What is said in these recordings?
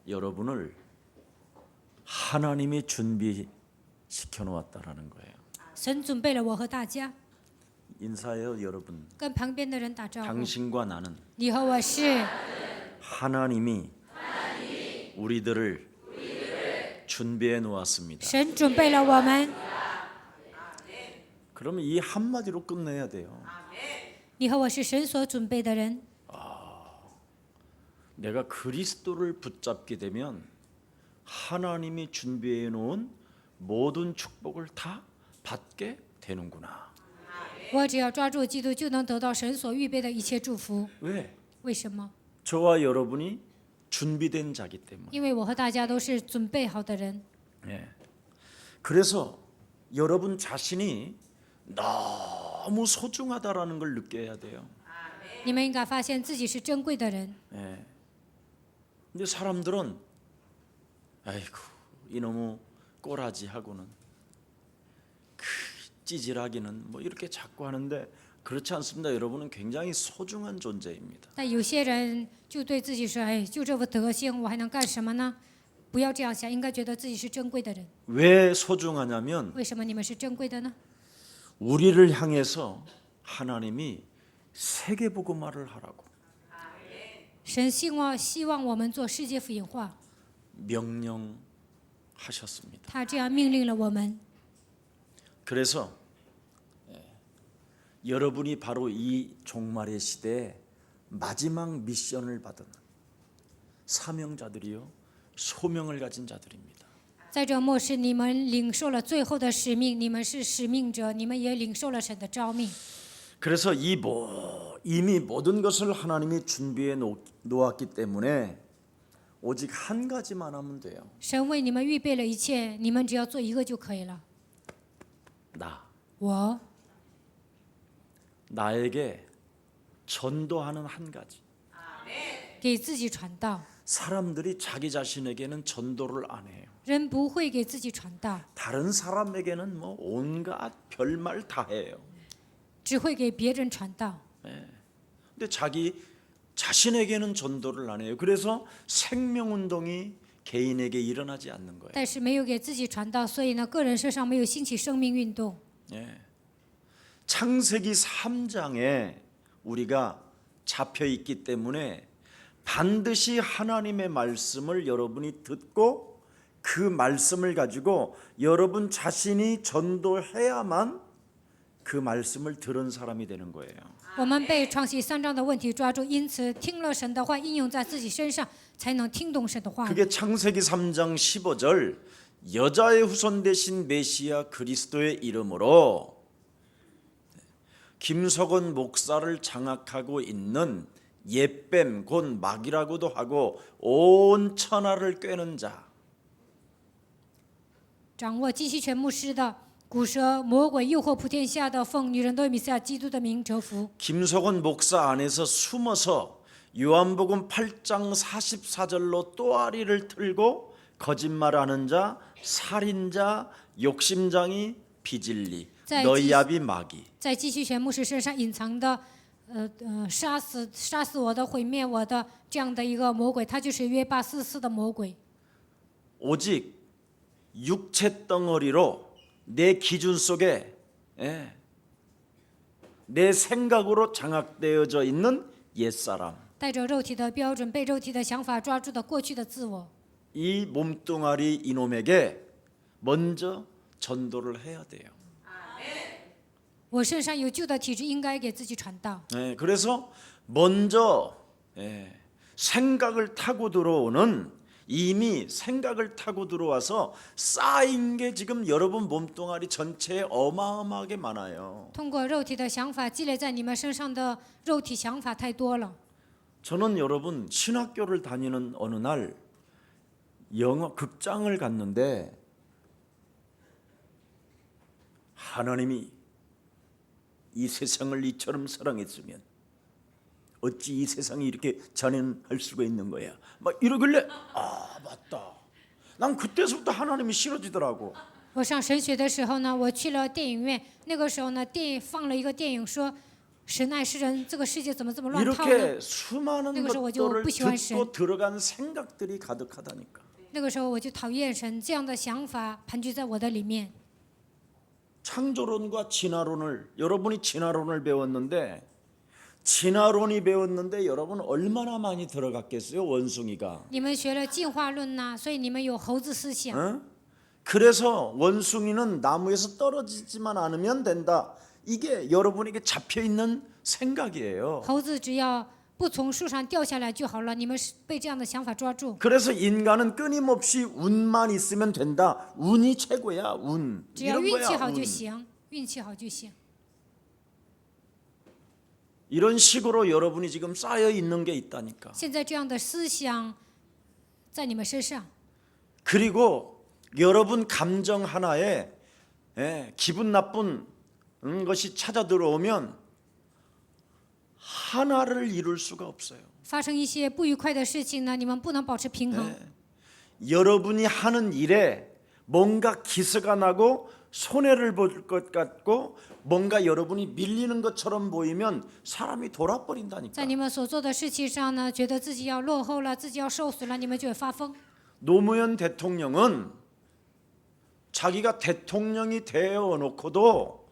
여러분을 하나님이 준비시켜 놓았다라는 거예요. 神准备了我和大家， 인사해요, 여러분. 跟旁边的人打招呼。 당신과 나는 你和我是 하나님이 우리들을 준비해 놓았습니다. 神准备了我们， 그러면 이 한마디로 끝내야 돼요. 你和我是神所准备的人。 내가 그리스도를 붙잡게 되면 하나님이 준비해 놓은 모든 축복을 다 받게 되는구나. 我只要抓住基督，就能得到神所预备的一切祝福。 왜? 为什么？ 저와 여러분이 준비된 자기 때문에. 因为我和大家都是准备好的人。 예. 그래서 여러분 자신이 너무 소중하다라는 걸 느껴야 돼요. 你们应该发现自己是珍贵的人。 예. 근데 사람들은 아이고 이놈의 꼬라지하고는 그 찌질하기는 뭐 이렇게 자꾸 하는데 그렇지 않습니다. 여러분은 굉장히 소중한 존재입니다. 但有些人就对自己说：“哎，就这副德行，我还能干什么呢？”不要这样想，应该觉得自己是珍贵的人。 왜 소중하냐면 为什么你们是珍贵的呢？ 우리를 향해서 하나님이 세계복음화를 하라고 神希望我们做世界福音化， 명령하셨습니다. 他这样命令了我们。 그래서 여러분이 바로 이 종말의 시대에 마지막 미션을 받은 사명자들이요 소명을 가진 자들입니다. 在这末世，你们领受了最后的使命，你们是使命者，你们也领受了神的召命。 그래서 이미 모든 것을 하나님이 준비해 놓았기 때문에 오직 한 가지만 하면 돼요. 神为你们预备了一切，你们只要做一个就可以了。 나我 나에게 전도하는 한 가지. 给自己传道， 사람들이 자기 자신에게는 전도를 안 해요. 人不会给自己传道， 다른 사람에게는 뭐 온갖 별말 다 해요. 只会给别人传道。 근데 자기 자신에게는 전도를 안 해요. 그래서 생명운동이 개인에게 일어나지 않는 거예요. 但是没有给自己传道，所以呢，个人身上没有兴起生命运动。 예. 창세기 3장에 우리가 잡혀 있기 때문에 반드시 하나님의 말씀을 여러분이 듣고 그 말씀을 가지고 여러분 자신이 전도해야만 그 말씀을 들은 사람이 되는 거예요. 我们被创世3章的问题抓住，因此听了神的话，应用在自己身上，才能听懂神的话。 그게 창세기 3장 15절 여자의 후손 되신 메시아 그리스도의 이름으로 김석원 목사를 장악하고 있는 옛뱀 곧 마귀라고도 하고 온 천하를 꿰는 자. 掌握基西全牧师的古蛇魔鬼诱惑普天下的，奉女人的米赛亚基督的名折服。 김석원 목사 안에서 숨어서 요한복음 8장 44절로 또아리를 틀고 거짓말하는 자, 살인자, 욕심장이 비질리, 너희 아비 마귀. 在基西全牧师身上隐藏的，杀死我的、毁灭我的这样的一个魔鬼，他就是约巴44的魔鬼。 오직 육체 덩어리로 내 기준 속에 내 생각으로 장악되어져 있는 옛사람. 带着肉体的标准，被肉体的想法抓住的过去的自我。 이 몸뚱아리 이놈에게 먼저 전도를 해야 돼요. 我身上有旧的体质，应该给自己传道。 그래서 먼저 생각을 타고 들어오는 이미 생각을 타고 들어와서 쌓인 게 지금 여러분 몸뚱아리 전체에 어마어마하게 많아요. 通过肉体的想法积累在你们身上的肉体想法太多了。 저는 여러분 신학교를 다니는 어느 날 영화 극장을 갔는데 하나님이 이 세상을 이처럼 사랑했으면 어찌 이 세상이 이렇게 잔인할 수가 있는 거야. 막 이러길래 아 맞다. 난 그때서부터 하나님이 싫어지더라고. 我上神学的时候呢，我去了电影院，那个时候呢，电影放了一个电影说，神爱世人，这个世界怎么这么乱套呢？ 이렇게 수많은 그래서 것들을 我就不喜欢 듣고 들어간 생각들이 가득하다니까. 那个时候我就讨厌神，这样的想法盘踞在我的里面。 창조론과 진화론을 여러분이 진화론을 배웠는데 진화론이 배웠는데 여러분 얼마나 많이 들어갔겠어요 원숭이가. 你们学了进化论呐、所以你们有猴子思想。 어? 그래서 원숭이는 나무에서 떨어지지만 않으면 된다. 이게 여러분에게 잡혀 있는 생각이에요. 猴子只要不从树上掉下来就好了。你们是被这样的想法抓住。 그래서 인간은 끊임없이 운만 있으면 된다. 운이 최고야. 운. 只要 이런 运气 거야. 好就 운. 行，运气好就行。 이런 식으로 여러분이 지금 쌓여 있는 게 있다니까. 现在这样的思想在你们身上， 그리고 여러분 감정 하나에 기분 나쁜 것이 찾아 들어오면 하나를 이룰 수가 없어요. 发生一些不愉快的事情呢，你们不能保持平衡。 여러분이 하는 일에 뭔가 기스가 나고 손해를 볼 것 같고 뭔가 여러분이 밀리는 것처럼 보이면 사람이 在 돌아버린다니까. 你们所做的事情上呢，觉得自己要落后了，自己要受损了，你们就会发疯。 노무현 대통령은 자기가 대통령이 되어 놓고도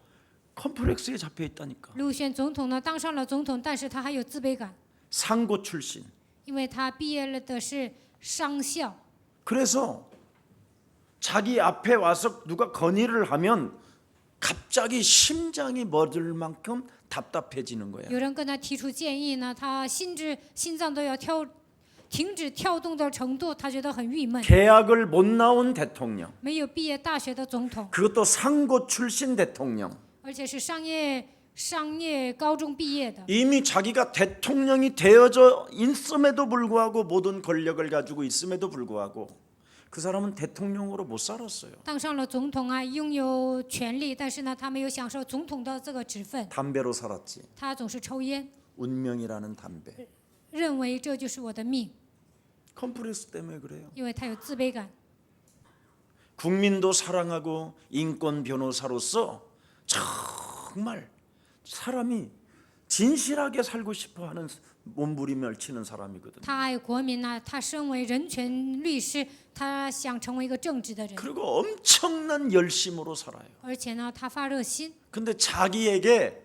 컴플렉스에 잡혀 있다니까. 陆选总统呢，当上了总统，但是他还有自卑感， 상고 출신. 因为他毕业了的是商校。 그래서 자기 앞에 와서 누가 건의를 하면 갑자기 심장이 멎을 만큼 답답해지는 거야. 有人跟他提出建议呢，他心脏都要停止跳动的程度，他觉得很郁闷。 대학을 못 나온 대통령. 没有毕业大学的总统， 그것도 상고 출신 대통령. 而且是商业高中毕业的， 이미 자기가 대통령이 되어져 있음에도 불구하고 모든 권력을 가지고 있음에도 불구하고 그 사람은 대통령으로 못 살았어요. 当上了总统啊，拥有权力，但是呢，他没有享受总统的这个职分， 담배로 살았지. 他总是抽烟， 운명이라는 담배. 认为这就是我的命， 컴플렉스 때문에 그래요. 因为他有自卑感。 국민도 사랑하고 인권 변호사로서 정말 사람이 진실하게 살고 싶어하는 몸부림을 치는 사람이거든요. 他爱国民呐、他身为人权律师，他想成为一个正直的人， 그리고 엄청난 열심으로 살아요. 而且呢，他发热心， 근데 자기에게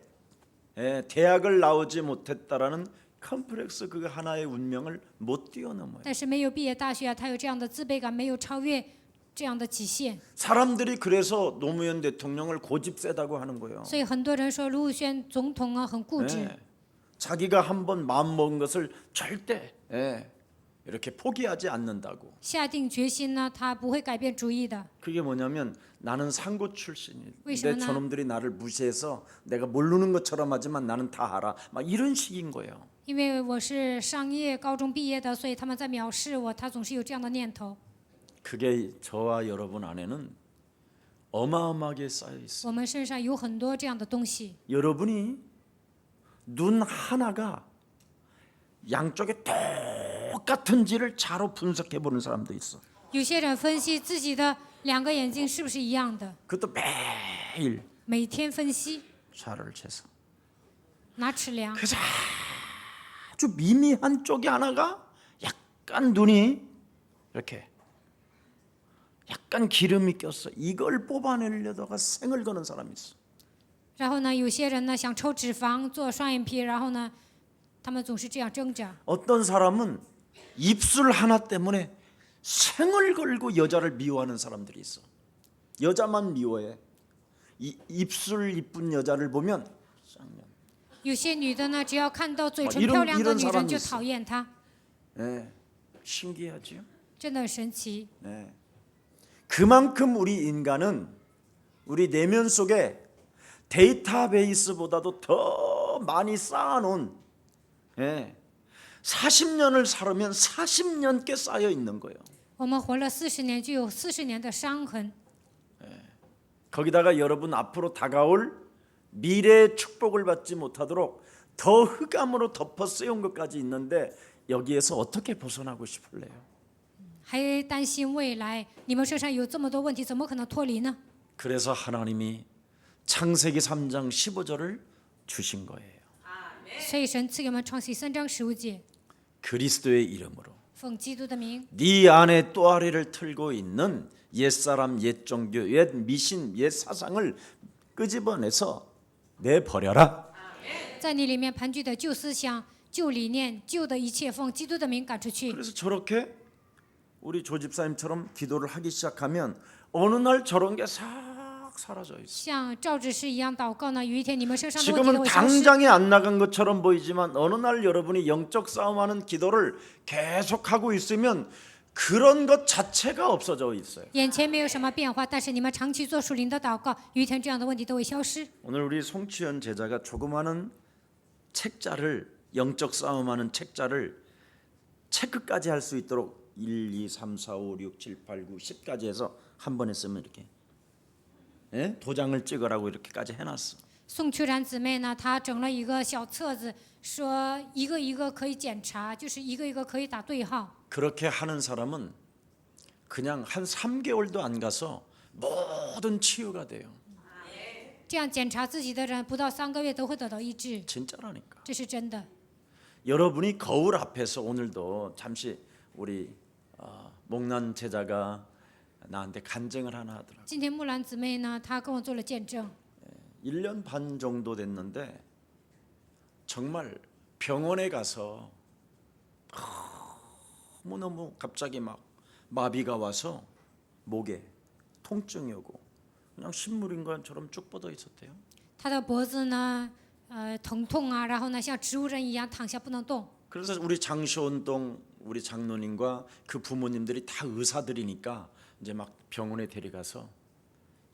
대학을 나오지 못했다라는 컴플렉스 그 하나의 운명을 못 뛰어넘어요. 但是没有毕业大学啊，他有这样的自卑感，没有超越这样的极限， 사람들이 그래서 노무현 대통령을 고집세다고 하는 거예요. 所以很多人说卢武铉总统啊很固执。 자기가 한번 마음 먹은 것을 절대 이렇게 포기하지 않는다고. 下定决心呢，他不会改变主意的。 그게 뭐냐면 나는 상고 출신인데 为什么呢？ 저놈들이 나를 무시해서 내가 모르는 것처럼 하지만 나는 다 알아. 막 이런 식인 거예요. 因为我是商业高中毕业的，所以他们在藐视我，他总是有这样的念头。 그게 저와 여러분 안에는 어마어마하게 쌓여 있어요. 我们身上有很多这样的东西。 여러분이 눈 하나가 양쪽에 똑같은지를 자로 분석해 보는 사람도 있어. 有些人分析自己的两个眼睛是不是一样的， 그것도 매일 每天分析， 자를 재서. 拿尺量。 그래서 아주 미미한 쪽이 하나가 약간 눈이 이렇게 약간 기름이 꼈어. 이걸 뽑아내려다가 생을 거는 사람이 있어. 然后呢，有些人呢想抽脂肪做双眼皮，然后呢，他们总是这样挣扎。 어떤 사람은 입술 하나 때문에 생을 걸고 여자를 미워하는 사람들이 있어. 여자만 미워해. 입술 이쁜 여자를 보면 쌍년. 有些女的呢，只要看到嘴唇 이런 漂亮的女 사람이 人就 있어 讨厌她， 신기하지요? 真的很神奇。 그만큼 우리 인간은 우리 내면 속에 데이터베이스보다도 더 많이 쌓아놓은 40년을 살으면 40년께 쌓여 있는 거예요. 我们活了40年，就有40年的伤痕。 거기다가 여러분 앞으로 다가올 미래의 축복을 받지 못하도록 더 흑암으로 덮어 쓰여온 것까지 있는데 여기에서 어떻게 벗어나고 싶을래요? 还担心未来，你们身上有这么多问题，怎么可能脱离呢？ 그래서 하나님이 창세기 3장 15절을 주신 거예요. 所以神赐给我们创世3章15节， 그리스도의 이름으로 奉基督的名， 네 안에 또아리를 틀고 있는 옛사람, 옛 종교, 옛 미신, 옛 사상을 끄집어내서 내버려라. 在你里面盘踞的旧思想、旧理念、旧的一切，奉基督的名赶出去。 그래서 저렇게 우리 조집사님처럼 기도를 하기 시작하면 어느 날 저런 게 싹 사라져 있어. 像赵执事一样祷告呢，有一天你们身上的问题 지금은 都会消失。 당장에 안 나간 것처럼 보이지만 어느 날 여러분이 영적 싸움하는 기도를 계속하고 있으면 그런 것 자체가 없어져 있어요. 眼前没有什么变化，但是你们长期做属灵的祷告，有一天这样的问题都会消失。 오늘 우리 송치현 제자가 조그마한 책자를 영적 싸움하는 책자를 체크까지 할 수 있도록 1, 2, 3, 4, 5, 6, 7, 8, 9, 10까지 해서 한 번에 쓰면 이렇게 도장을 찍으라고 이렇게까지 해놨어. 宋秋然姊妹呢，她整了一个小册子，说一个一个可以检查，就是一个一个可以打对号。 그렇게 하는 사람은 그냥 한 3개월도 안 가서 모든 치유가 돼요. 这样检查自己的人，不到3个月都会得到医治， 진짜라니까. 这是真的。 여러분이 거울 앞에서 오늘도 잠시 우리 목난 제자가 나한테 간증을 하나 하더라고요. 今天木兰姊妹呢，她跟我做了见证， 1년 반 정도 됐는데 정말 병원에 가서 너무너무 갑자기 막 마비가 와서 목에 통증이 오고 그냥 식물인 것처럼 쭉 뻗어 있었대요. 她的脖子呢，疼痛啊，然后呢，像植物人一样躺下不能动。 그래서 우리 장시온동 우리 장로님과 그 부모님들이 다 의사들이니까 이제 막 병원에 데려가서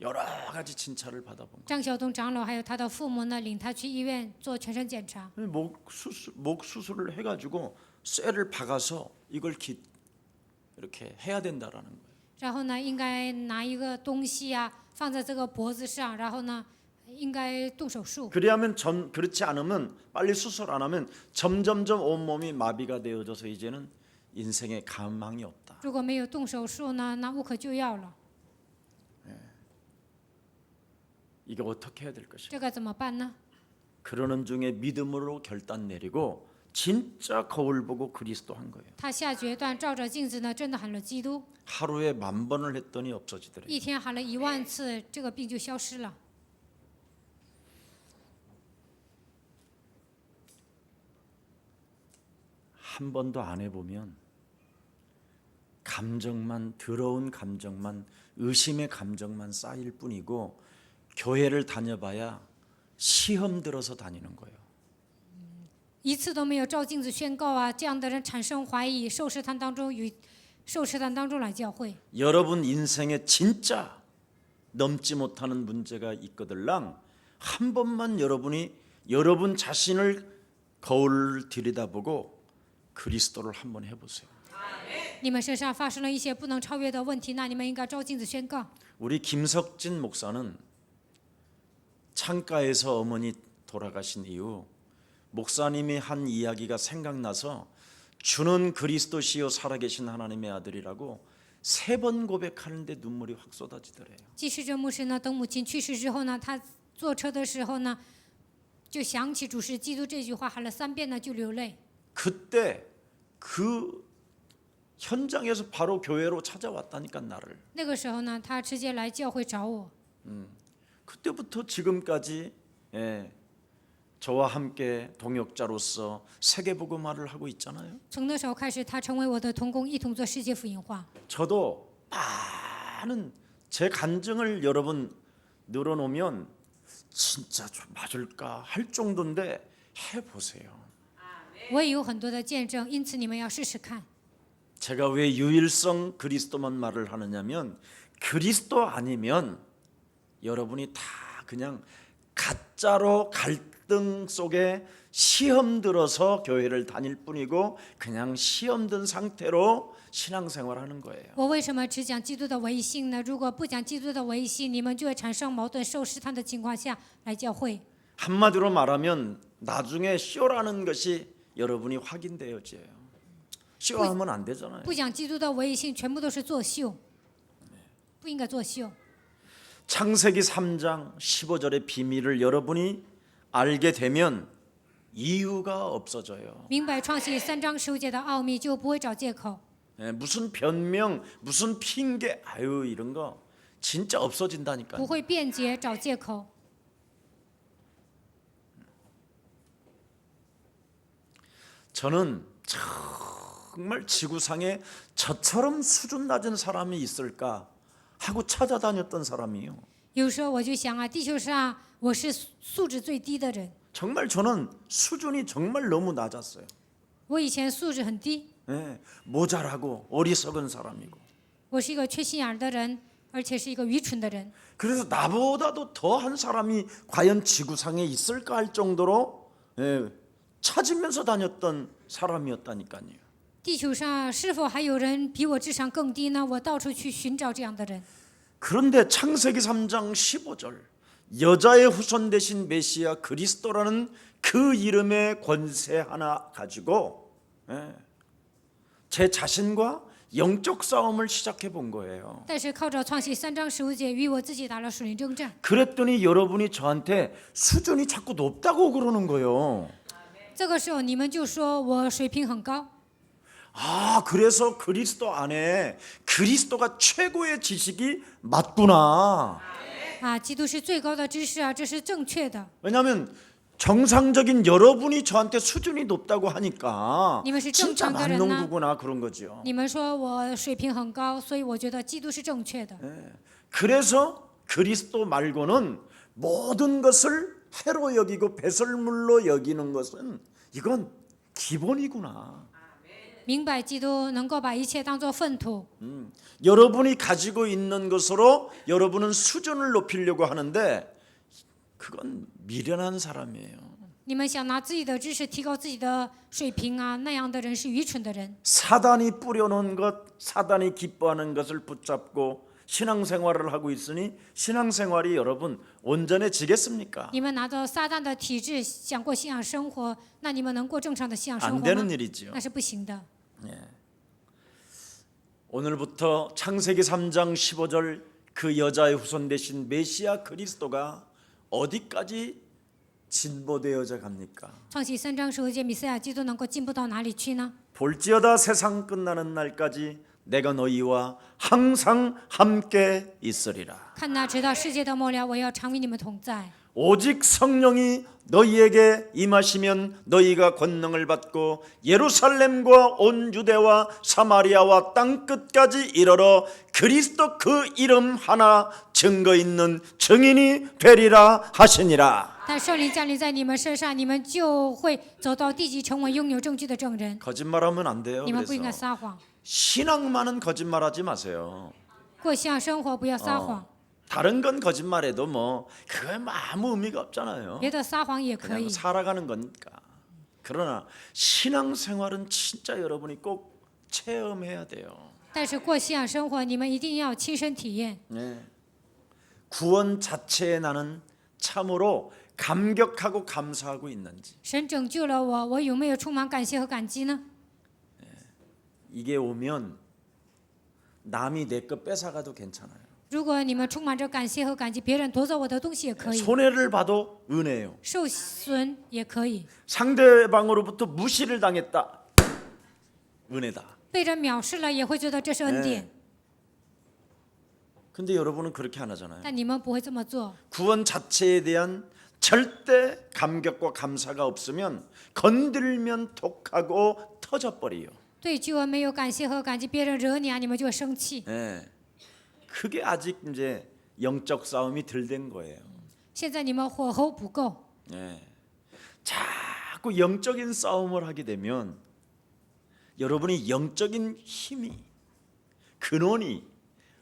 여러 가지 진찰을 받아본 거예요. 张晓东长老还有他的父母呢，领他去医院做全身检查。 목 수술을 해가지고 쇠를 박아서 이걸 이렇게 해야 된다라는 거예요. 然后呢，应该拿一个东西啊，放在这个脖子上，然后呢，应该动手术。 그렇지 않으면 빨리 수술 안 하면 점점점 온 몸이 마비가 되어져서 이제는 인생에 가망이 없다. 如果没有动手术呢，那无可救药了。 이게 어떻게 해야 될 것이야? 这该怎么办呢？ 그러는 중에 믿음으로 결단 내리고 진짜 거울 보고 그리스도 한 거예요. 他下决断，照着镜子呢，真的喊了基督。 하루에 10,000번을 했더니 없어지더래요. 一天喊了10000次，这个病就消失了。 한 번도 안 해보면 감정만 더러운 감정만 의심의 감정만 쌓일 뿐이고 교회를 다녀봐야 시험 들어서 다니는 거예요. 一次都没有照镜子宣告啊，这样的人产生怀疑，受试探当中来教会。 여러분 인생에 진짜 넘지 못하는 문제가 있거들랑 한 번만 여러분이 여러분 자신을 거울 들여다보고 그리스도를 한번 해보세요. 你们身上发生了一些不能超越的问题，那你们应该照镜子宣告。 우리 김석진 목사는 창가에서 어머니 돌아가신 이후 목사님이 한 이야기가 생각나서 주는 그리스도시요 살아계신 하나님의 아들이라고 3번 고백하는데 눈물이 확 쏟아지더래요. 记事者牧师呢，等母亲去世之后呢，他坐车的时候呢，就想起主是基督这句话，喊了3遍呢，就流泪。 그때 그 현장에서 바로 교회로 찾아왔다니까 나를. 那个时候呢，他直接来教会找我。 그때부터 지금까지 저와 함께 동역자로서 세계복음화를 하고 있잖아요. 从那时候开始，他成为我的同工，一同做世界福音化。 저도 많은 제 간증을 여러분 늘어놓으면 진짜 좀 맞을까 할 정도인데 해보세요. 我也有很多的见证，因此你们要试试看。 제가 왜 유일성 그리스도만 말을 하느냐면 그리스도 아니면 여러분이 다 그냥 가짜로 갈등 속에 시험 들어서 교회를 다닐 뿐이고 그냥 시험 든 상태로 신앙생활하는 거예요. 我为什么只讲基督的唯一性呢？如果不讲基督的唯一性，你们就会产生矛盾、受试探的情况下来教会。 한마디로 말하면 나중에 쇼라는 것이 여러분이 확인되어져요. 쇼하면 안 되잖아요. 不讲基督的唯一性，全部都是作秀，不应该作秀。 창세기 3장 15절의 비밀을 여러분이 알게 되면 이유가 없어져요. 明白创世3章15节的奥秘，就不会找借口， 무슨 변명, 무슨 핑계, 아유 이런 거 진짜 없어진다니까요. 不会辩解找借口。 저는 정말 지구상에 저처럼 수준 낮은 사람이 있을까 하고 찾아다녔던 사람이에요. 有时候我就想啊，地球上我是素质最低的人， 정말 저는 수준이 정말 너무 낮았어요. 我以前素质很低， 모자라고 어리석은 사람이고. 我是一个缺心眼儿的人，而且是一个愚蠢的人。 그래서 나보다도 더한 사람이 과연 지구상에 있을까 할 정도로 찾으면서 다녔던 사람이었다니까요. 地球上是否还有人比我智商更低呢？我到处去寻找这样的人。 그런데 창세기 3장 15절 여자의 후손 되신 메시아 그리스도라는 그 이름의 권세 하나 가지고 제 자신과 영적 싸움을 시작해 본 거예요. 但是靠着创世3章15节与我自己打了属灵征战。 그랬더니 여러분이 저한테 수준이 자꾸 높다고 그러는 거예요. 这个时候你们就说我水平很高， 아, 그래서 그리스도 안에 그리스도가 최고의 지식이 맞구나. 啊，基督是最高的知识啊，这是正确的。 왜냐하면 정상적인 여러분이 저한테 수준이 높다고 하니까 니们是 진짜 正常的人呢。 만농구구나 그런 거죠. 你们说我水平很高，所以我觉得基督是正确的。 그래서 그리스도 말고는 모든 것을 해로 여기고 배설물로 여기는 것은 이건 기본이구나. 明白基督能够把一切当作粪土， 여러분이 가지고 있는 것으로 여러분은 수준을 높이려고 하는데 그건 미련한 사람이에요. 你们想拿自己的知识提高自己的水平啊，那样的人是愚蠢的人。 사단이 뿌려놓은 것, 사단이 기뻐하는 것을 붙잡고 신앙생활을 하고 있으니 신앙생활이 여러분 온전해지겠습니까? 你们拿着撒旦的体制想过信仰生活，那你们能过正常的信仰生 안 活 되는 吗？ 일이지요. 那是不行的。 오늘부터 창세기 3장 15절 그 여자의 후손 되신 메시아 그리스도가 어디까지 진보되어져 갑니까? 创世3章15节，弥赛亚基督能够进步到哪里去呢？ 볼지어다 세상 끝나는 날까지 내가 너희와 항상 함께 있으리라. 看哪，直到世界的末了，我要常与你们同在。 오직 성령이 너희에게 임하시면 너희가 권능을 받고 예루살렘과 온 유대와 사마리아와 땅 끝까지 이르러 그리스도 그 이름 하나 증거 있는 증인이 되리라 하시니라. 但圣灵降临在你们身上，你们就会走到地极，成为拥有证据的证人。 거짓말하면 안 돼요. 你们不应该 그래서 撒谎， 신앙만은 거짓말하지 마세요. 过信仰生活不要撒谎， 다른 건 거짓말해도 뭐 그건 아무 의미가 없잖아요. 别的撒谎也可 그냥 以。 살아가는 거니까. 그러나 신앙생활은 진짜 여러분이 꼭 체험해야 돼요. 但是过信仰生活，你们一定要亲身体验。 네. 구원 자체에 나는 참으로 감격하고 감사하고 있는지 神拯救了我，我有没有充满感谢和感激呢？ 이게 오면 남이 내 거 뺏어가도 괜찮아요. 如果你们充满着感谢和感激，别人夺走我的东西也可以， 손해를 봐도 은혜요. 受损也可以， 상대방으로부터 무시를 당했다. 은혜다. 被人藐视了也会觉得这是恩典。 근데 여러분은 그렇게 안 하잖아요. 但你们不会这么做。 구원 자체에 대한 절대 감격과 감사가 없으면 건들면 독하고 터져버려요. 对救恩没有感谢和感激，别人惹你啊，你们就会生气。 예. 그게 아직 이제 영적 싸움이 덜 된 거예요. 现在你们火候不够， 예. 자꾸 영적인 싸움을 하게 되면 여러분이 영적인 힘이 근원이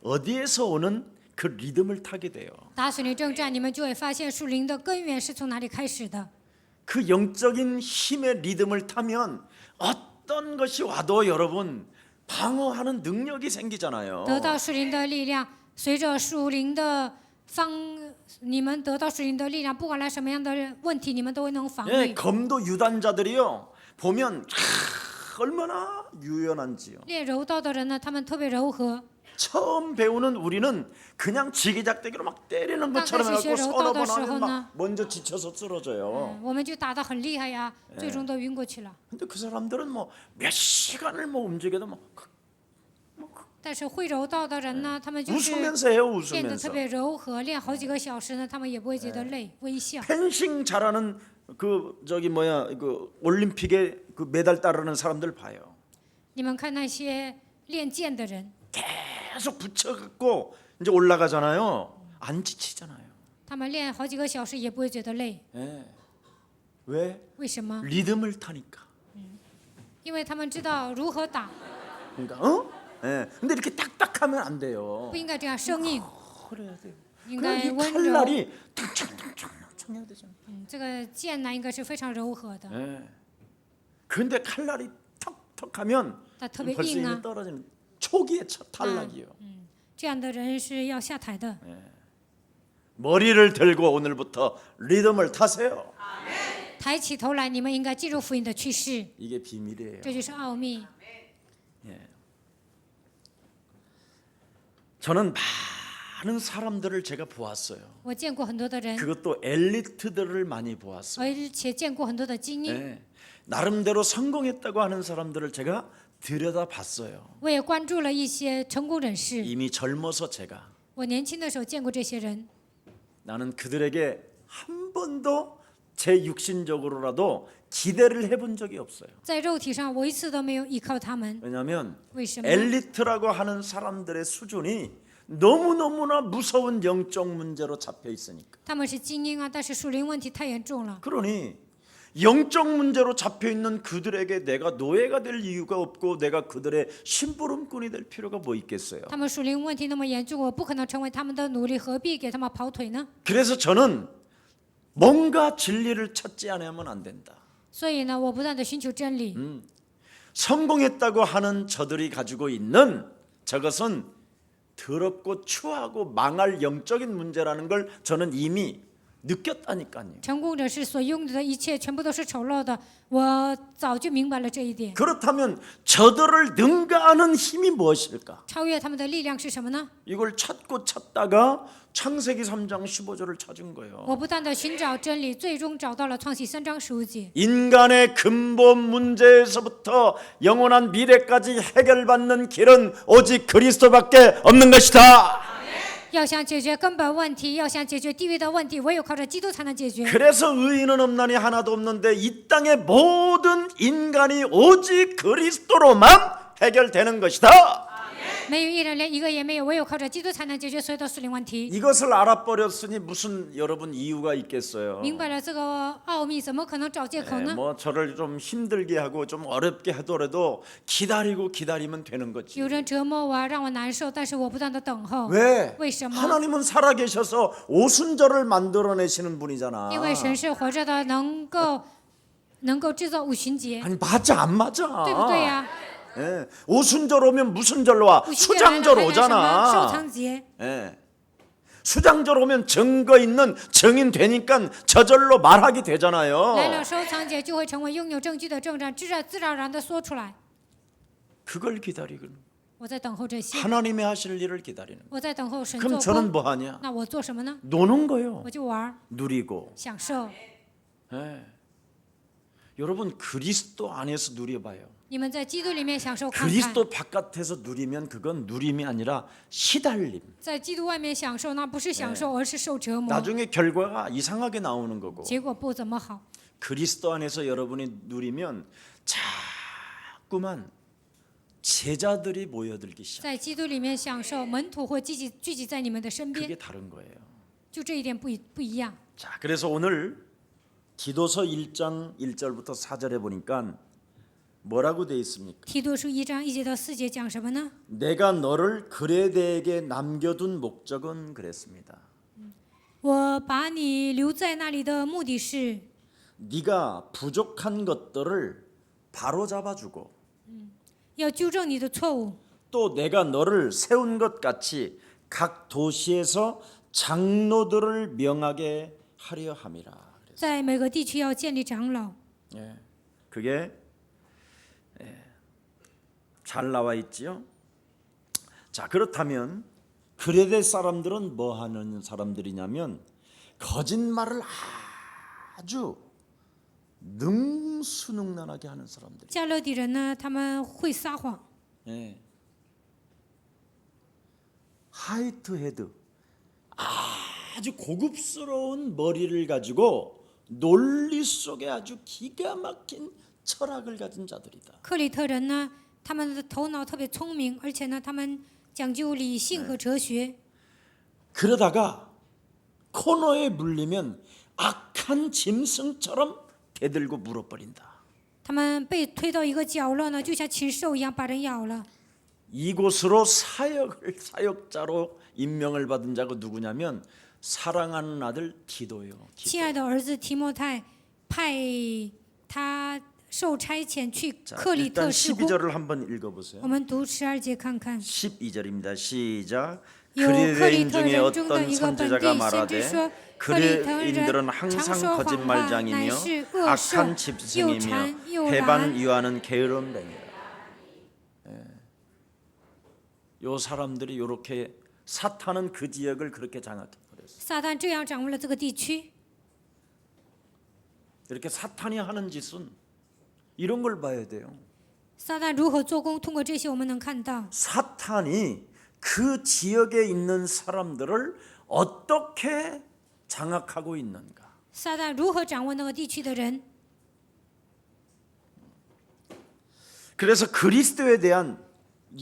어디에서 오는 그 리듬을 타게 돼요. 打属灵征战，你们就会发现属灵的根源是从哪里开始的。 그 영적인 힘의 리듬을 타면 어떤 것이 와도 여러분 방어하는 능력이 생기잖아요. 得到属灵的力量，随着属灵的你们得到属灵的力量，不管来什么样的问题，你们都会能防 예, 御。 검도 유단자들이요 보면 얼마나 유연한지요. 练柔道的人呢，他们特别柔和， 처음 배우는 우리는 그냥 지기작대기로 막 때리는 것처럼 해갖고 서너 번 하면 막 먼저 지쳐서 쓰러져요. 我们就打得很厉害呀，最终都晕过去了。 근데 그 사람들은 뭐 몇 시간을 뭐 움직여도 뭐 但是会柔道的人呢，他们就是 웃으면서 해요. 练得特 웃으면서. 别柔和，练好几个小时呢，他们也不会觉得累，微笑。 펜싱 잘하는 그 저기 뭐야 그 올림픽에 그 메달 따르는 사람들 봐요. 你们看那些练剑的人， 계속 붙여갖고 이제 올라가잖아요. 안 지치잖아요. 他们练好几个小时也不会觉得累， 예. 왜? 为什么？ 리듬을 타니까. 因为他们知道如何打， 그러니까 예. 근데 이렇게 딱딱하면 안 돼요. 不应该这样生硬， 그래야 돼요. 应 그럼 该 이 温柔。 칼날이 탕탕탕탕 해야 되잖아. 这个剑呢，应该是非常柔和的， 예. 근데 칼날이 턱턱하면 它特别 벌써 硬 힘이 啊。 떨어지는 초기의 탈락이요. 这样的人是要下台的。 머리를 들고 오늘부터 리듬을 타세요. 抬起头来，你们应该记住福音的趋势， 이게 비밀이에요. 这就是奥秘。 저는 많은 사람들을 제가 보았어요. 我见过很多的人， 그것도 엘리트들을 많이 보았어요. 而且见过很多的精英。 네. 나름대로 성공했다고 하는 사람들을 제가 들여다봤어요. 我也关注了一些成功人士。 이미 젊어서 제가 我年轻的时候见过这些人， 나는 그들에게 한 번도 제 육신적으로라도 기대를 해본 적이 없어요. 在肉体上我一次都没有依靠他们。 왜냐하면 为什么？ 엘리트라고 하는 사람들의 수준이 너무너무나 무서운 영적 문제로 잡혀 있으니까. 他们是精英啊，但是属灵问题太严重了。 그러니 영적 문제로 잡혀 있는 그들에게 내가 노예가 될 이유가 없고 내가 그들의 심부름꾼이 될 필요가 뭐 있겠어요. 他们属灵问题那么严重，我不可能成为他们的奴隶，何必给他们跑腿呢？ 그래서 저는 뭔가 진리를 찾지 않으면 안 된다. 所以呢，我不断的寻求真理。 성공했다고 하는 저들이 가지고 있는 저것은 더럽고 추하고 망할 영적인 문제라는 걸 저는 이미 느꼈다니까요. 成功者是所拥有的一切全部都是丑陋的，我早就明白了这一点。 그렇다면 저들을 능가하는 힘이 무엇일까? 超越他们的力量是什么呢？ 이걸 찾고 찾다가 창세기 3장 15절을 찾은 거예요. 我不断的寻找真理，最终找到了创世3章15节。 인간의 근본 문제에서부터 영원한 미래까지 해결받는 길은 오직 그리스도밖에 없는 것이다. 要想解决根本问题，要想解决地位的问题，唯有靠着基督才能解决。 그래서 의인은 없나니 하나도 없는데 이 땅의 모든 인간이 오직 그리스도로만 해결되는 것이다. 没有一人，连一个也没有，唯有靠着基督才能解决所有的属灵问题。 이것을 알아버렸으니 무슨 여러분 이유가 있겠어요. 明白了这个奥秘，怎么可能找借口呢？ 뭐 저를 좀 힘들게 하고 좀 어렵게 하더라도 기다리면 되는 거지. 有人折磨我，让我难受，但是我不断的等候。 왜? 为什么？ 하나님은 살아계셔서 오순절을 만들어내시는 분이잖아. 因为神是活着的，能够制造五旬节， 아니 맞아 안 맞아? 对不对呀？ 예. 오순절 오면 무슨 절 와? 五旬节来了 수장절 还来什么？收 오잖아. 藏节。 예. 수장절 오면 증거 있는 증인 되니까 저절로 말하게 되잖아요. 来了收藏节就会成为拥有证据的证人，自然而然的说出来。 그걸 기다리고 我在等候这些， 하나님의 하실 일을 기다리는. 我在等候神 그럼 做 저는 工。 뭐 하냐? 那我做什么呢？ 노는 거요. 我就玩， 누리고. 享受。 예. 여러분 그리스도 안에서 누려봐요. 你们在基督里面享受看看， 그리스도 바깥에서 누리면 그건 누림이 아니라 시달림. 在基督外面享受，那不是享受，而是受折磨， 나중에 결과가 이상하게 나오는 거고. 结果不怎么好。 그리스도 안에서 여러분이 누리면 자꾸만 제자들이 모여들기 시작. 在基督里面享受，门徒会聚集在你们的身 그게 边， 다른 거예요. 就这一点不一样。 자, 그래서 오늘 디도서 1장 1절부터 4절에 보니까 뭐라고 돼 있습니까? 提多书1章1节到4节讲什么呢？ 내가 너를 그레데에게 남겨둔 목적은 그랬습니다. 我把你留在那里的目的是， 네가 부족한 것들을 바로잡아주고 要纠正你的错误， 또 내가 너를 세운 것 같이 각 도시에서 장로들을 명하게 하려 함이라. 在每个地区要建立长老。 예, 그게 잘 나와 있지요. 자, 그렇다면 그레데 사람들은 뭐 하는 사람들이냐면 거짓말을 아주 능수능란하게 하는 사람들이. 加勒底人呢，他们会撒谎， 예. 하이트 헤드, 아주 고급스러운 머리를 가지고 논리 속에 아주 기가 막힌 철학을 가진 자들이다. 克里特人呢，他们的头脑特别聪明，而且呢，他们讲究理性和哲学。 그러다가 코너에 물리면 악한 짐승처럼 대들고 물어버린다. 他们被推到一个角落呢，就像禽兽一样把人咬了。 이곳으로 사역자로 임명을 받은 자가 누구냐면 사랑하는 아들 디도요. 亲爱的儿子提摩太派他受差遣去 자, 克里 일단 特事工。 12절을 한번 읽어보세요. 我们读12节看看。 12절입니다. 시작. 有克里 그리스도인 特 중에 人中的 어떤 一个本 선지자가 地先知 말하되 说，克里特 그리스도인들은 人常 항상 说谎话，乃 거짓말장이며 是恶兽， 악한 又 짐승이며 馋又 해반 懒。 유하는 게으름뱅이라. 요 사람들이 이렇게 사탄은 그 지역을 그렇게 장악해 버렸어요. 撒旦这样掌握了这个地区。 이렇게 사탄이 하는 짓은 이런 걸 봐야 돼요. 撒旦如何做工？通过这些我们能看到， 사탄이 그 지역에 있는 사람들을 어떻게 장악하고 있는가. 撒旦如何掌握那个地区的人。 그래서 그리스도에 대한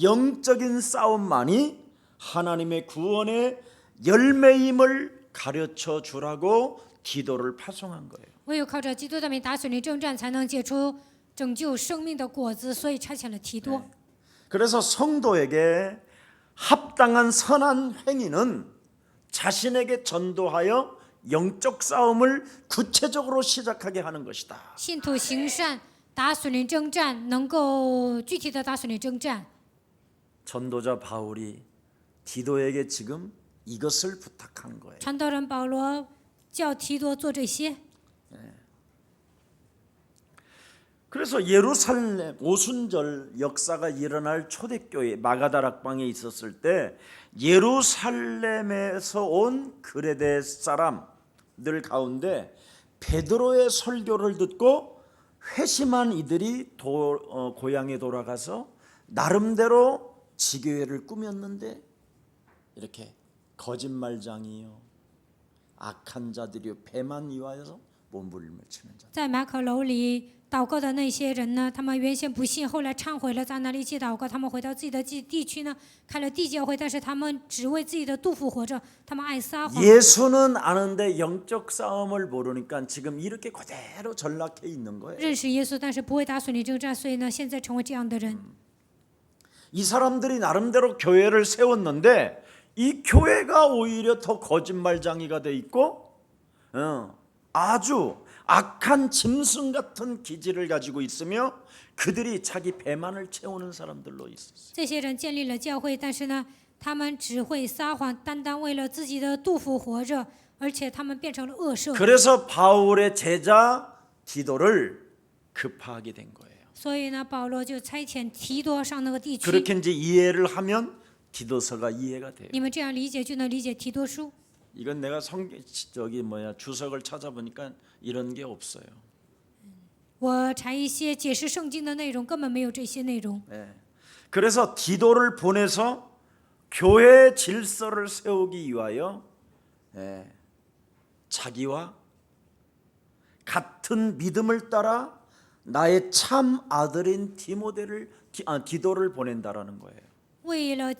영적인 싸움만이 하나님의 구원의 열매임을 가르쳐 주라고 디도를 파송한 거예요. 唯有靠着基督的名打损灵征战，才能结出拯救生命的果子。所以差遣了提多。 그래서 성도에게 합당한 선한 행위는 자신에게 전도하여 영적 싸움을 구체적으로 시작하게 하는 것이다. 信徒行善，打损灵征战，能够具体的打损灵征战。 전도자 바울이 디도에게 지금 이것을 부탁한 거예요. 传道人保罗叫提多做这些。 그래서 예루살렘 오순절 역사가 일어날 초대교회 마가다락방에 있었을 때 예루살렘에서 온 그레데 사람들 가운데 베드로의 설교를 듣고 회심한 이들이 고향에 돌아가서 나름대로 지교회를 꾸몄는데 이렇게 거짓말장이요 악한 자들이요 배만 이와서 몸부림을 치는 자. 在马可楼里祷告的那些人呢，他们原先不信，后来忏悔了，在那里一起祷告。他们回到自己的地区呢，开了地教会，但是他们只为自己的肚腹活着，他们爱撒谎。 예수는 아는데 영적 싸움을 모르니까 지금 이렇게 그대로 전락해 있는 거예요. 认识耶稣，但是不会打损灵征战，所以呢，现在成为这样的人。 이 사람들이 나름대로 교회를 세웠는데 이 교회가 오히려 더 거짓말장이가 돼 있고 아주 악한 짐승 같은 기질을 가지고 있으며 그들이 자기 배만을 채우는 사람들로 있었어요. 这些人建立了教会，但是呢，他们只会撒谎，单单为了自己的肚腹活着，而且他们变成了恶兽。 그래서 바울의 제자 디도를 급파하게 된 거예요. 所以呢，保罗就差遣提多上那个地区。 그렇게 이제 이해를 하면 디도서가 이해가 돼요. 你们这样理解，就能理解提多书。 이건 내가 주석을 찾아보니까 이런 게 없어요. 我查一些解释圣经的内容，根本没有这些内容。 네. 그래서 디도를 보내서 교회 질서를 세우기 위하여 자기와 같은 믿음을 따라 나의 참 아들인 디도를 보낸다라는 거예요. 为了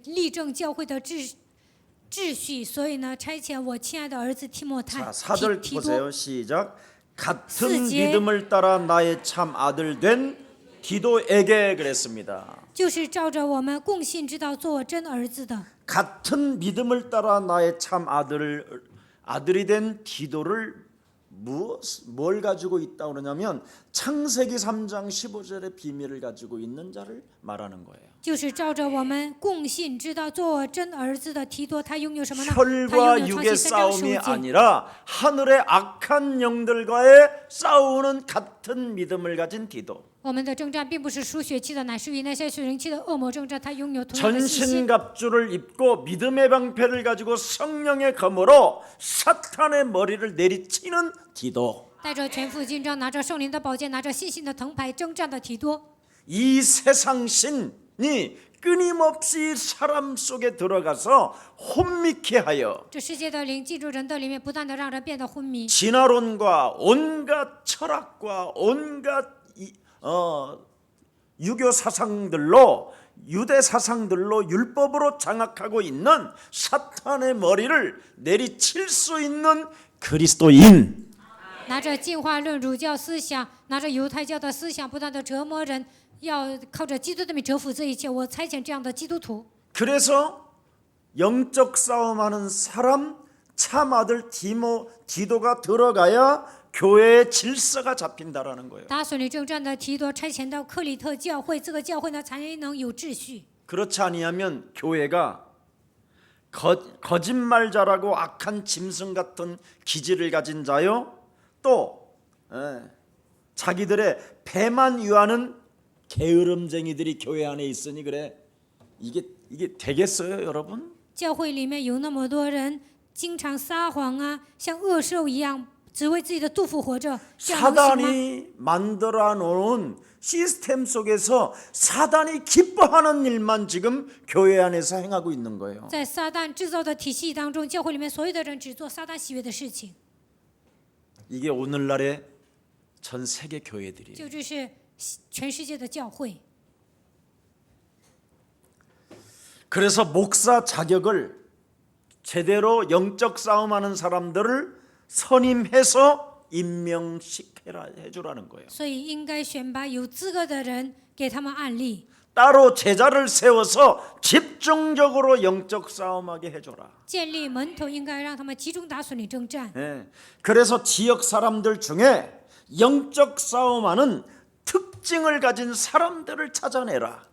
立正教会的秩序，所以呢，差遣我亲爱的儿子提摩太 자, 4절 提多。 보세요. 시작. 같은 4절. 믿음을 따라 나의 참 아들 된 디도에게 그랬습니다. 就是照着我们共信之道做我真儿子的。 같은 믿음을 따라 나의 참 아들이 된 디도를 뭘 가지고 있다 그러냐면 창세기 3장 15절의 비밀을 가지고 있는 자를 말하는 거예요. 就是照着我们共信之道做我真儿子的提多，他拥有什么呢？他 혈과 拥有创 육의 世3章 싸움이 15节。 아니라 하늘의 악한 영들과의 싸우는 같은 믿음을 가진 디도. 我们的征战并不是属血气的，乃是与那些属灵气的恶魔征战。他拥有同样的信心。 전신갑주를 입고 믿음의 방패를 가지고 성령의 검으로 사탄의 머리를 내리치는 디도. 带着全副军装，拿着圣灵的宝剑，拿着信心的藤牌征战的提多。 이 세상 신이 끊임없이 사람 속에 들어가서 혼미케 하여 这世界的灵进入人的里面，不断的让人变得昏迷。 진화론과 온갖 철학과 온갖 유교 사상들로 유대 사상들로 율법으로 장악하고 있는 사탄의 머리를 내리칠 수 있는 그리스도인. 拿着进化论、儒教思想，拿着犹太教的思想，不断的折磨人，要靠着基督的名折服这一切。我差遣这样的基督徒。 그래서 영적 싸움하는 사람 참 아들 디도가 들어가야 교회의 질서가 잡힌다라는 거예요. 打损灵征战的提多差遣到克里特教会，这个教会呢才能有秩序。 그렇지 아니하면 교회가 거짓말자라고 악한 짐승 같은 기질을 가진 자요, 또 자기들의 배만 유하는 게으름쟁이들이 교회 안에 있으니 그래. 이게 되겠어요, 여러분? 教会里面有那么多人经常撒谎啊，像恶兽一样，只为自己的肚腹活着，这样能行吗？ 사단이 만들어 놓은 시스템 속에서 사단이 기뻐하는 일만 지금 교회 안에서 행하고 있는 거예요. 在撒旦制造的体系当中，教会里面所有的人只做撒旦喜悦的事情， 이게 오늘날의 전 세계 교회들이에요. 就这是全世界的教会。 그래서 목사 자격을 제대로 영적 싸움하는 사람들을 선임해서 임명시켜라 해주라는 거예요. 所以应该选拔有资格的人，给他们案例， 따로 제자를 세워서 집중적으로 영적 싸움하게 해줘라. 建立门头，应该让他们集中打损灵征战。 예. 그래서 지역 사람들 중에 영적 싸움하는 특징을 가진 사람들을 찾아내라.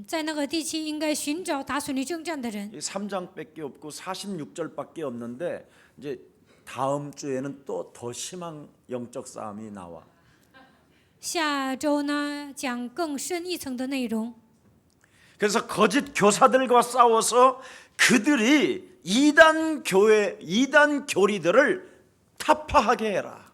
在那个地区应该寻找打损灵征战的人。 이 3장밖에 없고 46절밖에 없는데 이제 다음 주에는 또 더 심한 영적 싸움이 나와. 下周呢讲更深一层的内容。 그래서 거짓 교사들과 싸워서 그들이 이단 교리들을 타파하게 해라.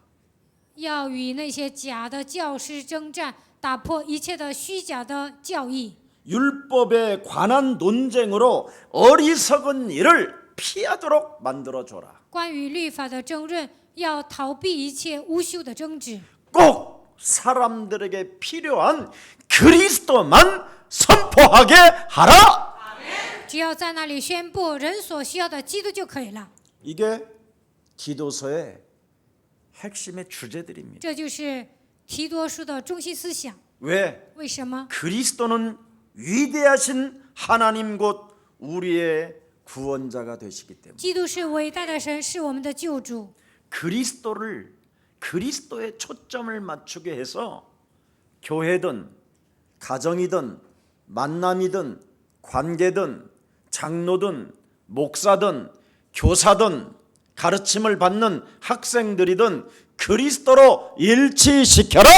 要与那些假的教师征战，打破一切的虚假的教义。 율법에 관한 논쟁으로 어리석은 일을 피하도록 만들어 줘라. 关于律法的争论，要逃避一切无休的争执。 꼭 사람들에게 필요한 그리스도만 선포하게 하라. 只要在那里宣布人所需要的基督就可以了。 이게 디도서의 핵심의 주제들입니다. 这就是提多书的中心思想。 왜? 为什么？ 그리스도는 위대하신 하나님 곧 우리의 구원자가 되시기 때문에 基督是伟大的神，是我们的救主。 그리스도에 초점을 맞추게 해서 교회든 가정이든 만남이든 관계든 장로든 목사든 교사든 가르침을 받는 학생들이든 그리스도로 일치시켜라.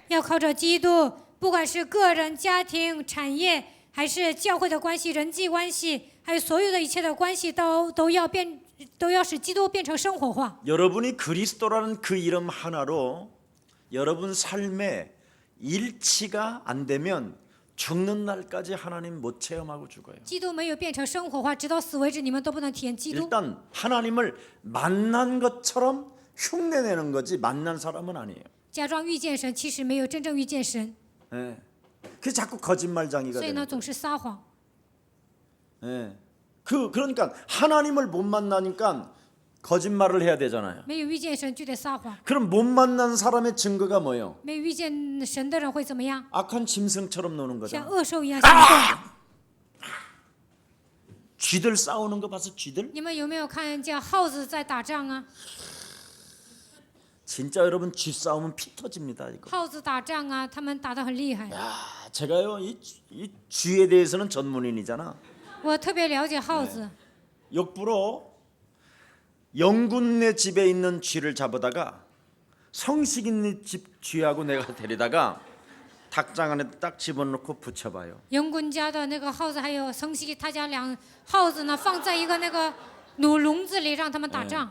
要靠着基督，不管是个人、家庭、产业，还是教会的关系、人际关系，还有所有的一切的关系，都要使基督变成生活化。 여러분이 그리스도라는 그 이름 하나로 여러분 삶에 일치가 안 되면 죽는 날까지 하나님 못 체험하고 죽어요. 基督没有变成生活化，直到死为止，你们都不能体验基督。 일단 하나님을 만난 것처럼 흉내내는 거지 만난 사람은 아니에요. 假装遇见神，其实没有真正遇见神， 예. 그 자꾸 거짓말장이가 所以 되는 呢， 거예요. 总是撒谎。 예. 그러니까 하나님을 못 만나니까 거짓말을 해야 되잖아요. 没有遇见神就得撒谎， 그럼 못 만난 사람의 증거가 뭐예요? 没有遇见神的人会怎么样？ 악한 짐승처럼 노는 像 거잖아. 恶兽一样行动。 쥐들 싸우는 거 봐서 쥐들? 你们有没有看见耗子在打仗啊？ 진짜 여러분 쥐 싸우면 피 터집니다 이거. 耗子打仗啊，他们打得很厉害。 야, 제가요 이 쥐에 대해서는 전문인이잖아. 我特别了解耗子。 역부로 영군네 집에 있는 쥐를 잡아다가 성식 있는 집 쥐하고 내가 데리다가 닭장 안에 딱 집어넣고 붙여봐요. 영군家的那个耗子还有성식이他家两耗子呢，放在一个那个笼子里，让他们打仗。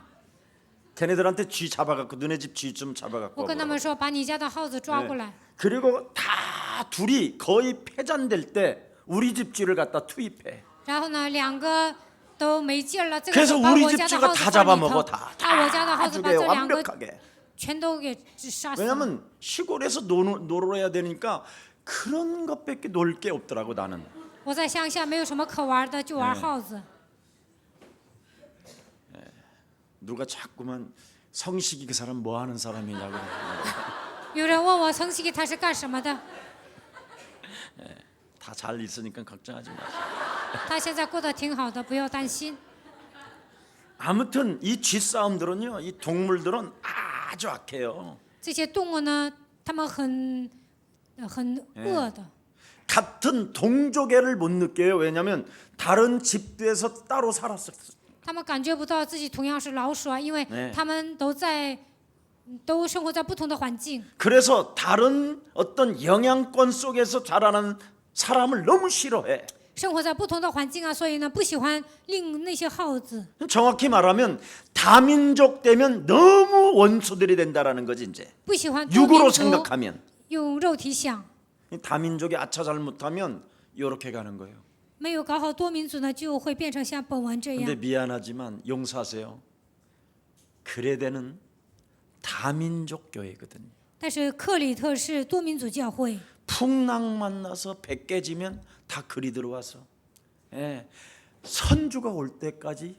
걔네들한테 쥐 잡아갖고 너네 집 쥐 좀 我 잡아갖고 跟他们说，把你家的耗子抓过来。 그리고 다 둘이 거의 패잔될 때 우리 집 쥐를 갖다 투입해. 然后呢，两个都没劲儿了，这个 그래서 时候把 우리 我 집 家的 쥐가 耗子 다 放 잡아먹어 里头， 다 把我家的耗子把 아주 这两个 완벽하게. 全都给杀死了。 왜냐면 시골에서 놀아야 되니까 그런 것밖에 놀 게 없더라고 나는. 我在乡下没有什么可玩的，就玩耗子。 누가 자꾸만 성식이 그 사람 뭐 하는 사람이냐고. 有人问我성식이他是干什么的？ 다 잘 있으니까 걱정하지 마. 他现在过得挺好的，不要担心。 아무튼 이 쥐 싸움들은요, 이 동물들은 아주 악해요. 这些动物呢，它们很恶的。 같은 동족애를 못 느껴요. 왜냐하면 다른 집에서 따로 살았어요. 他们感觉不到自己同样是老鼠啊，因为 네 他们都生活在不同的环境， 그래서 다른 어떤 영향권 속에서 자라는 사람을 너무 싫어해. 生活在不同的环境啊，所以呢，不喜欢那些耗子。 정확히 말하면 다민족 되면 너무 원수들이 된다라는 거지 이제. 不喜欢多 육으로 民族， 생각하면 用肉体想， 다민족이 아차 잘못하면 이렇게 가는 거예요. 没有搞好多民族呢，就会变成像本文这 근데 样。 미안하지만 용서하세요. 그레데는 다민족 교회거든요. 但是克里特是多民族教会， 풍랑 만나서 배 깨지면 다 그리 들어와서 선주가 올 때까지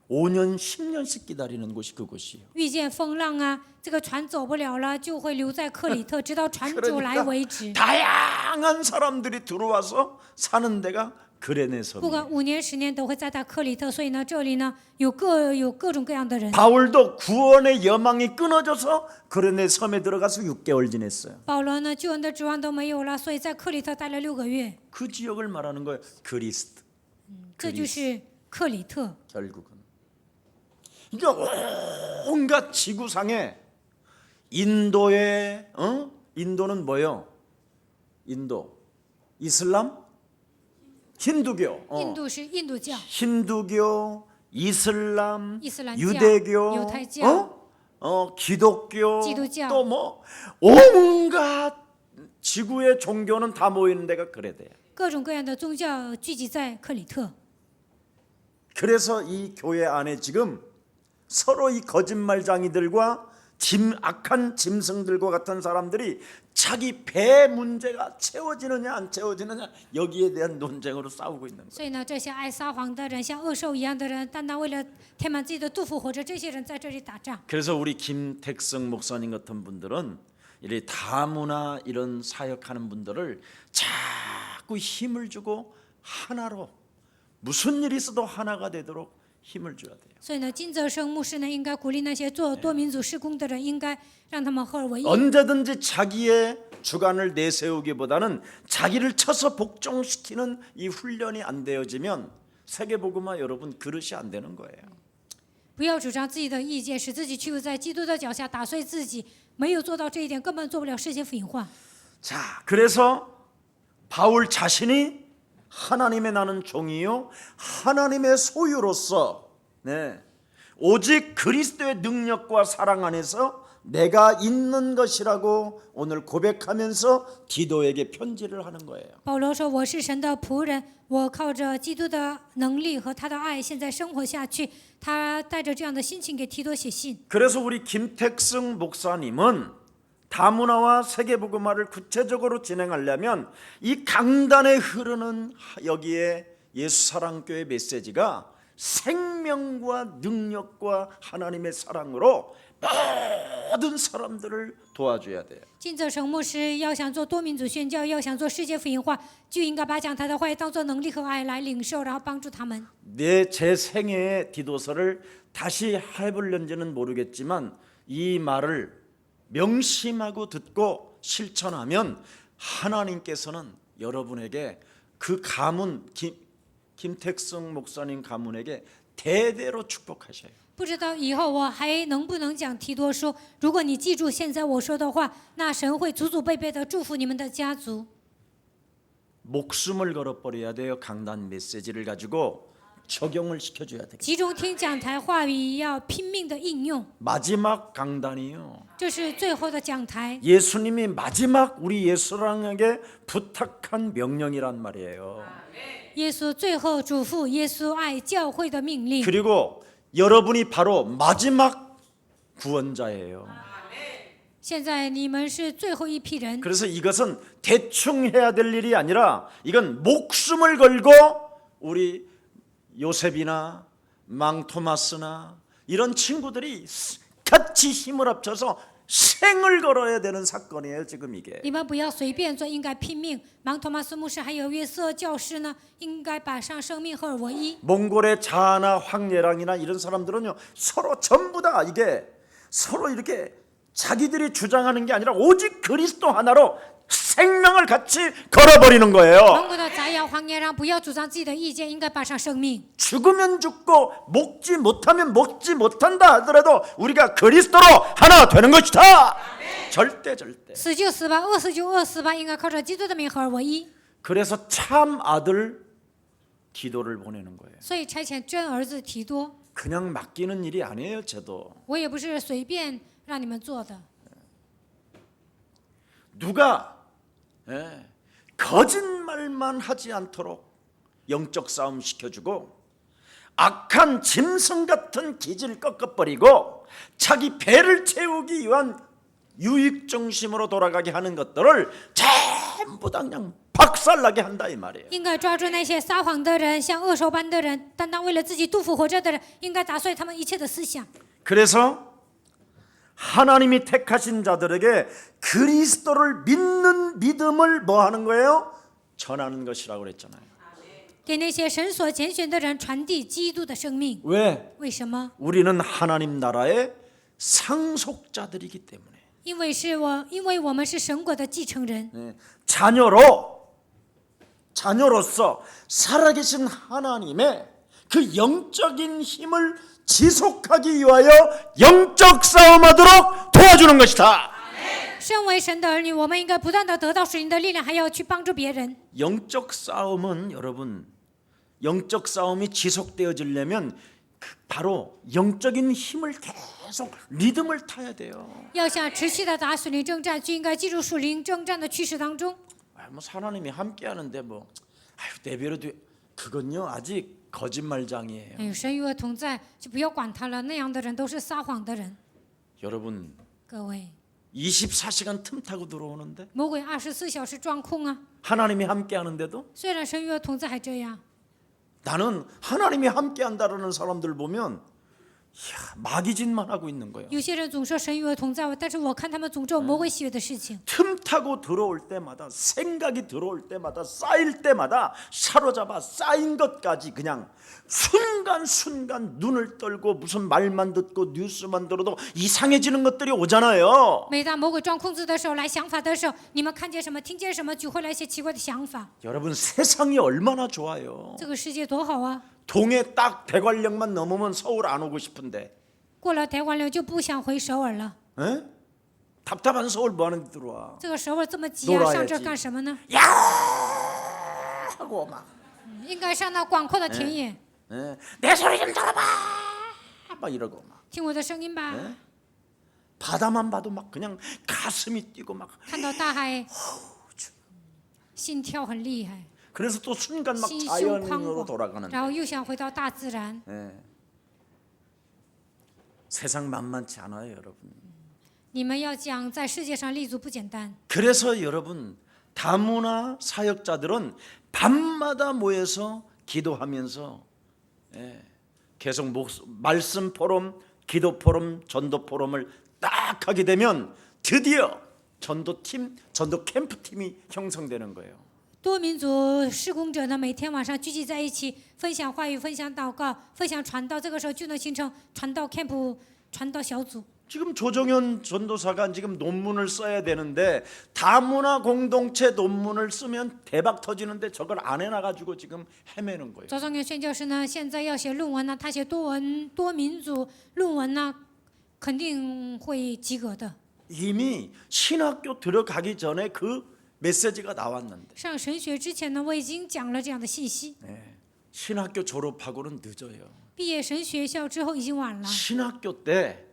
5년 10년씩 기다리는 곳이 그곳이에요. 遇见风浪啊，这个船走不了了，就会留在克里特，直到船主来为止。 다양한 사람들이 들어와서 사는 데가 그레네 不管 섬이에요. 5年10年都会在克里特，所以呢，这里呢有各种各样的人。 바울도 구원의 여망이 끊어져서 그레네 섬에 들어가서 6개월 지냈어요. 保罗呢，救恩的指望都没有了，所以在克里特待了6个月。 그 지역을 말하는 거예요. 그리스도. 这就是克里特。 결국은. 그러니까 온갖 지구상에 인도의 인도는 뭐요? 인도, 이슬람, 힌두교, 印度是印度教， 힌두교, 이슬람, 伊斯兰教、 유대교, 犹太教、 기독교, 기독교. 또 뭐 온갖 지구의 종교는 다 모이는 데가 그레데야. 各种各样的宗教聚集在克里特。 그래서 이 교회 안에 지금 서로 이 거짓말장이들과 악한 짐승들과 같은 사람들이 자기 배 문제가 채워지느냐 안 채워지느냐 여기에 대한 논쟁으로 싸우고 있는 거예요. 所以呢，这些爱撒谎的人，像恶兽一样的人，单单为了填满自己的肚腹活着，这些人在这里打仗。 그래서 우리 김택성 목사님 같은 분들은 이 다문화 이런 사역하는 분들을 자꾸 힘을 주고 하나로 무슨 일이 있어도 하나가 되도록 힘을 줘야 돼요. 所以呢，金泽生牧师呢，应该鼓励那些做多民族施工的人，应该让他们合而为一。 언제든지 자기의 주관을 내세우기보다는 자기를 쳐서 복종시키는 이 훈련이 안 되어지면 세계복음화 여러분 그릇이 안 되는 거예요. 不要主张自己的意见，使自己屈服在基督的脚下，打碎自己。没有做到这一点，根本做不了世界福音化。 자, 그래서 바울 자신이 하나님의 나는 종이요 하나님의 소유로서 오직 그리스도의 능력과 사랑 안에서 내가 있는 것이라고 오늘 고백하면서 디도에게 편지를 하는 거예요. 保罗说：“我是神的仆人，我靠着基督的能力和他的爱，现在生活下去。”他带着这样的心情给提多写信。 그래서 우리 김택승 목사님은 다문화와 세계복음화를 구체적으로 진행하려면 이 강단에 흐르는 여기에 예수사랑교회 메시지가 생명과 능력과 하나님의 사랑으로 모든 사람들을 도와줘야 돼요. 金泽成牧师要想做多民族宣教，要想做世界福音化，就应该把讲台的话语当做能力和爱来领受，然后帮助他们。 제 생애의 디도서를 다시 해볼는지는 모르겠지만 이 말을 명심하고 듣고 실천하면 하나님께서는 여러분에게 그 가문 김택성 목사님 가문에게 대대로 축복하셔요. 不知道以后我还能不能讲提多书。如果你记住现在我说的话，那神会祖祖辈辈的祝福你们的家族。 목숨을 걸어버려야 돼요. 강단 메시지를 가지고 적용을 시켜줘야 되겠어요. 集中听讲台话语，要拼命的应用。 마지막 강단이요. 这是最后的讲台， 예수님이 마지막 우리 예수랑에게 부탁한 명령이란 말이에요. 耶稣最后嘱咐耶稣爱教会的命令。 그리고 여러분이 바로 마지막 구원자예요. 现在你们是最后一批人， 그래서 이것은 대충 해야 될 일이 아니라 이건 목숨을 걸고 우리 요셉이나 망토마스나 이런 친구들이 같이 힘을 합쳐서 생을 걸어야 되는 사건이에요. 지금 이게. 你们不要随便做，应该拼命。芒托马斯牧师还有约瑟教师呢，应该把上生命合而为一。 몽골의 자나 황예랑이나 이런 사람들은요 서로 전부 다 이게 서로 이렇게 자기들이 주장하는 게 아니라 오직 그리스도 하나로 생명을 같이 걸어버리는 거예요. 蒙古的杂谣、黄年让不要主张自己的意见，应该把上生命。 죽으면 죽고 먹지 못하면 먹지 못한다 하더라도 우리가 그리스도로 하나 되는 것이다. 절대. 死就死吧，饿死就饿死吧，应该靠着基督的名合而为一。 그래서 참 아들 기도를 보내는 거예요. 所以差遣真儿子提多， 그냥 맡기는 일이 아니에요. 저도. 我也不是随便让你们做的。 누가 거짓말만 하지 않도록 영적 싸움 시켜주고 악한 짐승 같은 기질 꺾어버리고 자기 배를 채우기 위한 유익 중심으로 돌아가게 하는 것들을 전부 다 그냥 박살나게 한다 이 말이에요. 应该抓住那些撒谎的人，像恶兽般的人，单单为了自己肚腹活着的人，应该打碎他们一切的思想。 그래서 하나님이 택하신 자들에게 그리스도를 믿는 믿음을 뭐 하는 거예요? 전하는 것이라고 그랬잖아요. 给那些神所拣选的人传递基督的生命。 왜? 为什么？ 우리는 하나님 나라의 상속자들이기 때문에 因为我们是神国的继承人， 자녀로서 살아계신 하나님의 그 영적인 힘을 지속하기 위하여 영적 싸움하도록 도와주는 것이다. 身为神的儿女，我们应该不断的得到属灵的力量，还要去帮助别人。 영적 싸움은 여러분, 영적 싸움이 지속되어지려면 바로 영적인 힘을 계속 리듬을 타야 돼요. 要想持续的打属灵征战，就应该记住属灵征战的趋势当中。 뭐 하나님이 함께하는데 뭐 내버려도 그건요 아직 거짓말장이에요. 哎呦，神与我同在，就不要管他了。那样的人都是撒谎的人。 여러분 各位， 24시간 틈 타고 들어오는데 魔鬼24小时状控啊！ 하나님이 함께하는데도 虽然神与我同在，还这样。 나는 하나님이 함께한다라는 사람들 보면 마귀짓만 하고 있는 거예요. 有些人总说神与我同在，但是我看他们总做魔鬼喜悦的事情。 틈 타고 들어올 때마다 생각이 들어올 때마다 쌓일 때마다 사로잡아 쌓인 것까지 그냥 순간순간 눈을 떨고 무슨 말만 듣고 뉴스만 들어도 이상해지는 것들이 오잖아요. 每当魔鬼装控制的时候，来想法的时候，你们看见什么、听见什么，就会来一些奇怪的想法。 여러분 세상이 얼마나 좋아요. 这个世界多好啊！ 동해 딱 대관령만 넘으면 서울 안 오고 싶은데 过了台湾了就不想回首尔了。 에? 답답한 서울 뭐하는데 들어와. 这个首尔这么挤啊， 놀아야지 上这儿干什么呢？ 야 하고 막 应该上那广阔的田野， 내 소리 좀 들어봐 막 이러고 막 听我的声音吧。 바다만 봐도 막 그냥 가슴이 뛰고 막 看到大海，心跳很厉害， 그래서 또 순간 막 心胸宽 자연으로 广， 돌아가는 然后又想回到大自然。 세상 만만치 않아요 여러분. 你们要讲在世界上立足不简单， 그래서 여러분 다문화 사역자들은 밤마다 모여서 기도하면서 계속 말씀 포럼, 기도 포럼, 전도 포럼을 딱 하게 되면 드디어 전도팀, 전도 캠프팀이 형성되는 거예요. 多民族施工者呢，每天晚上聚集在一起，分享话语、分享祷告、分享传道，这个时候就能形成传道 camp、传道小组。 지금 조정현 전도사가 지금 논문을 써야 되는데 다문화 공동체 논문을 쓰면 대박 터지는데 저걸 안 해놔가지고 지금 헤매는 거예요. 赵宗元宣教师呢，现在要写论文呢，他写多民族论文呢，肯定会及格的。 이미 신학교 들어가기 전에 그 메시지가 나왔는데 上神学之前呢，我已经讲了这样的信息。 신학교 졸업하고는 늦어요. 毕业神学校之后已经晚了。 신학교 때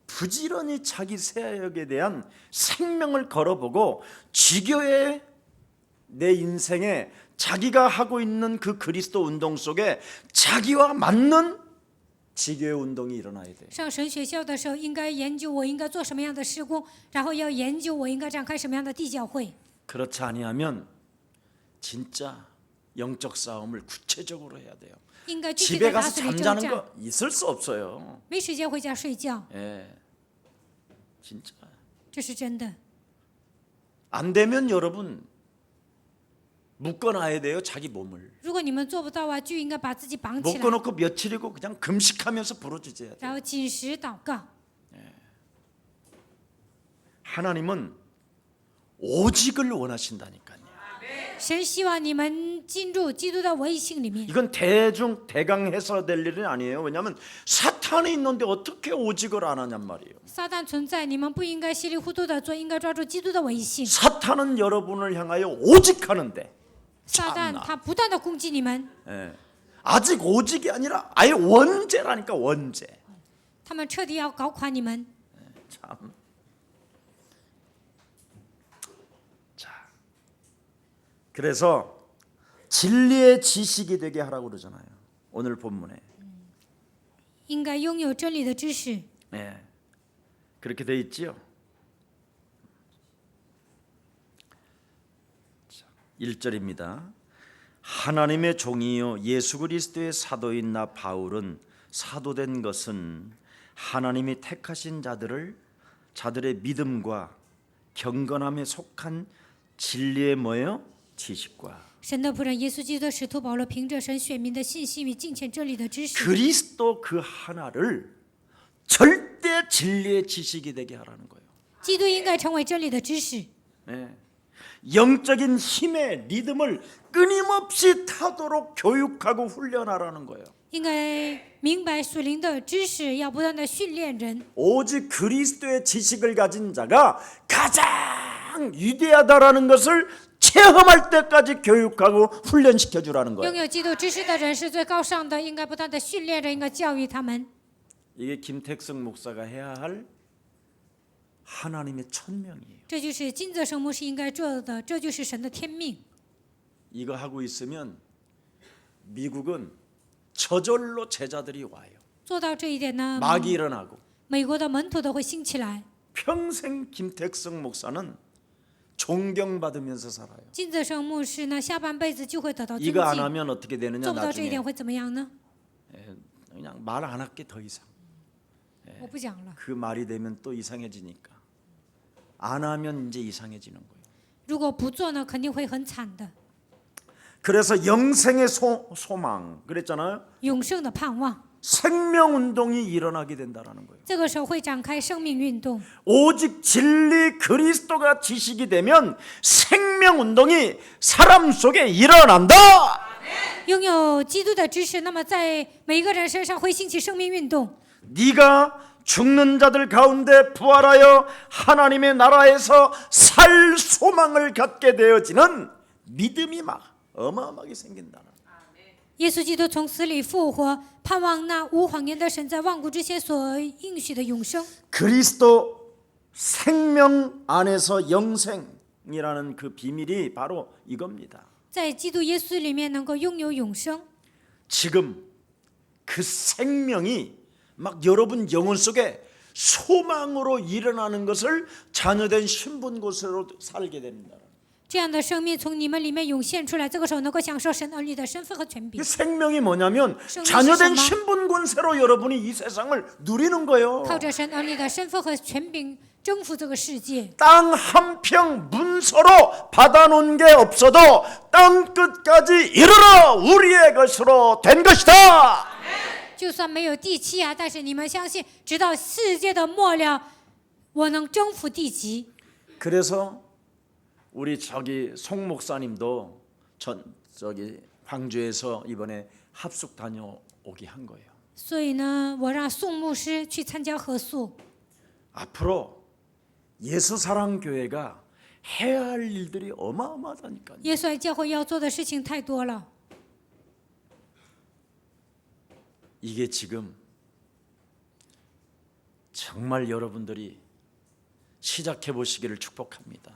부지런히 자기 사역에 대한 생명을 걸어보고 지교의 내 인생에 자기가 하고 있는 그 그리스도 운동 속에 자기와 맞는 지교의 운동이 일어나야 돼요. 上神学校的时候，应该研究我应该做什么样的事工，然后要研究我应该展开什么样的地教会。 그렇지 아니하면 진짜 영적 싸움을 구체적으로 해야 돼요. 应该具体 집에 的打 가서 死里征 잠자는 战， 거 있을 수 없어요. 没时间回家睡觉， 예, 진짜 这是真的。 안 되면 여러분 묶어놔야 돼요. 자기 몸을 如果你们做不到啊，就应该把自己绑起来， 묶어놓고 며칠이고 그냥 금식하면서 부르짖어야 돼요. 然后禁食祷告。 하나님은 오직을 원하신다니까요. 神希望你们进入基督的唯一性里面。 이건 대강 해서될 일은 아니에요. 왜냐하면 사탄이 있는데 어떻게 오직을 안 하냔 말이에요. 撒旦存在，你们不应该稀里糊涂的做，应该抓住基督的唯一性。 사탄은 여러분을 향하여 오직하는데 撒旦他不断的攻击你们， 예, 아직 오직이 아니라 아예 원죄라니까 원죄. 他们彻底要搞垮你们。 참. 자, 그래서 진리의 지식이 되게 하라고 그러잖아요. 오늘 본문에. 应该拥有真理的知识。 네, 그렇게 돼 있지요. 1절입니다. 하나님의 종이요 예수 그리스도의 사도인 나 바울은 사도된 것은 하나님이 택하신 자들의 믿음과 경건함에 속한 진리의 뭐예요? 지식과 神的仆人耶稣基督的使徒保罗，凭着神选民的信心与敬虔真理的知识， 그리스도 그 하나를 절대 진리의 지식이 되게 하라는 거예요. 基督应该成为真理的知识。 네. 영적인 힘의 리듬을 끊임없이 타도록 교육하고 훈련하라는 거예요. 应该明白属灵的知识，要不断的训练人。 오직 그리스도의 지식을 가진 자가 가장 위대하다라는 것을 체험할 때까지 교육하고 훈련시켜 주라는 拥 거예요. 有基督知识的人是最高尚的，应该不断的训练人，应该教育他们。 이게 김택성 목사가 해야 할 하나님의 천명이에요. 这就是金泽圣牧师应该做的，这就是神的天命。 이거 하고 있으면 미국은 저절로 제자들이 와요. 做到这一点呢， 막이 일어나고 美国的门徒都会兴起来。 평생 김택성 목사는 존경받으면서 살아요. 金泽圣牧师呢，下半辈子就会得到尊 이거 안 敬。 하면 어떻게 되느냐 做不到这一 나중에 点会怎么样呢？ 그냥 말 안 할게 더 이상. 我不讲了。 그 말이 되면 또 이상해지니까 안 하면 이제 이상해지는 거예요. 如果不做呢，肯定会很惨的。 그래서 영생의 소망 그랬잖아요. 永生的盼望， 생명 운동이 일어나게 된다라는 거예요. 这个时候会展开生命运动。 오직 진리 그리스도가 지식이 되면 생명 운동이 사람 속에 일어난다. 拥有基督的知识，那么在每一个人身上会兴起生命运动。 네가 죽는 자들 가운데 부활하여 하나님의 나라에서 살 소망을 갖게 되어지는 믿음이 막 어마어마하게 생긴다는. 耶稣基督从死里复活，盼望那无谎言的神在万古之前所应许的永生。 그리스도 생명 안에서 영생이라는 그 비밀이 바로 이겁니다. 在基督耶稣里面能够拥有永生。 지금 그 생명이 막 여러분 영혼 속에 소망으로 일어나는 것을 자녀된 신분 곳으로 살게 됩니다. 这样的生命从你们里面涌现出来，这个时候能够享受神儿女的身份和权柄 그 。 생명이 뭐냐면 생명이 자녀된什么? 신분 권세로 여러분이 이 세상을 누리는 거예요. 靠着神儿女的身份和权柄征服这个世界。 땅 한 평 문서로 받아놓은 게 없어도 땅 끝까지 이르러 우리의 것으로 된 것이다. 就算没有地气啊，但是你们相信，直到世界的末了，我能征服地极。 그래서 우리 저기 송 목사님도 저기 광주에서 이번에 합숙 다녀오게 한 거예요. 所以呢，我让宋牧师去参加合宿。 앞으로 예수사랑교회가 해야 할 일들이 어마어마하다니까요. 耶稣爱教会要做的事情太多了， 이게 지금 정말 여러분들이 시작해 보시기를 축복합니다.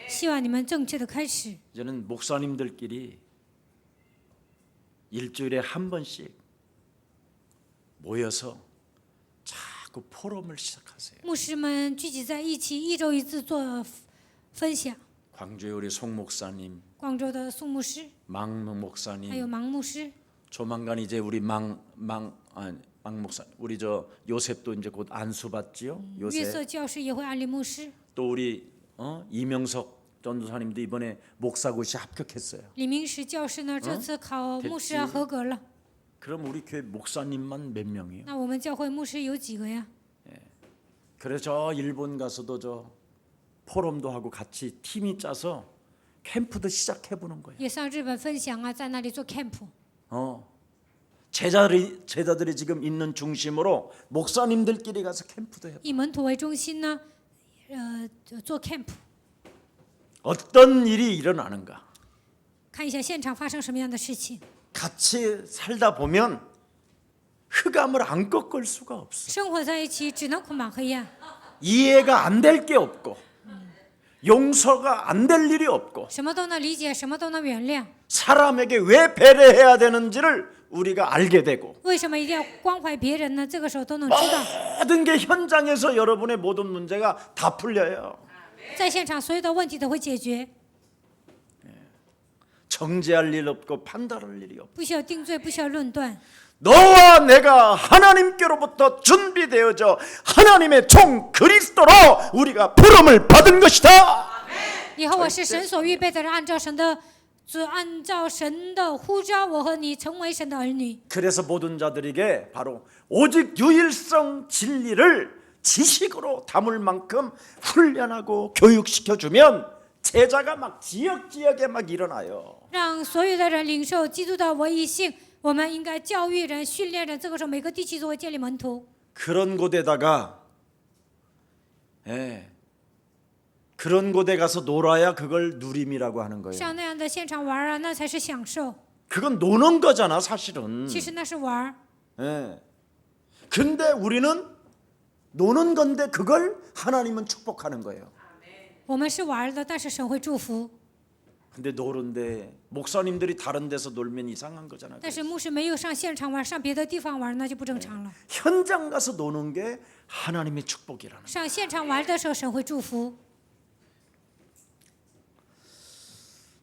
希望你们正确的开始。 이제는 목사님들끼리 일주일에 한 번씩 모여서 자꾸 포럼을 시작하세요. 牧师们聚集在一起，一周一次做分享。 광주의 우리 송 목사님, 广州的宋牧师， 망 还有 목사님, 芒牧师， 조만간 이제 우리 망 목사, 우리 저 요셉도 이제 곧 안수 받지요. 约 요셉. 瑟教师也会安利牧师， 또 우리 이명석 전도사님도 이번에 목사고시 합격했어요. 李明石教师呢，这次考牧师啊合格了。 그럼 우리 교회 목사님만 몇 명이요? 那我们教会牧师有几个呀？ 그래서 저 일본 가서도 저 포럼도 하고 같이 팀이 짜서 캠프도 시작해 보는 거예요. 也上日本分享啊，在那里做 camp。 제자들이 지금 있는 중심으로 목사님들끼리 가서 캠프도 해요. 以门徒为中心呢，做 camp， 어떤 일이 일어나는가? 看一下现场发生什么样的事情。 같이 살다 보면 흑암을 안 꺾을 수가 없어. 生活在一起，只能捆绑黑暗， 이해가 안 될 게 없고 용서가 안 될 일이 없고 什么都能理解，什么都能原谅。 사람에게 왜 배려해야 되는지를 우리가 알게 되고 为什么一定要关怀别人呢？这个时候都能知道， 모든 게 현장에서 여러분의 모든 문제가 다 풀려요. 在现场所有的问题都会解决， 정죄할 일 없고 판단할 일이 없고 不需要定罪，不需要论断。 너와 내가 하나님께로부터 준비되어져 하나님의 종 그리스도로 우리가 부름을 받은 것이다. 以后我是神所预备的人，按照神的呼召，我和你成为神的儿女。 그래서 모든 자들에게 바로 오직 유일성 진리를 지식으로 담을 만큼 훈련하고 교육시켜주면 제자가 막 지역에 막 일어나요. 让所有的人领受基督的唯一性。我们应该教育人、训练人，这个时候每个地区都会建立门徒。 그런 곳에다가 그런 곳에 가서 놀아야 그걸 누림이라고 하는 거예요. 像那样的现场玩啊，那才是享受。 그건 노는 거잖아, 사실은. 其实那是玩。 근데 우리는 노는 건데 그걸 하나님은 축복하는 거예요. 我们是玩的，但是神会祝福。 근데 노는데 목사님들이 다른 데서 놀면 이상한 거잖아요. 但是牧师没有上现场玩，上别的地方玩，那就不正常了。 현장 가서 노는 게 하나님의 축복이라는 거예요. 上现场玩的时候，神会祝福。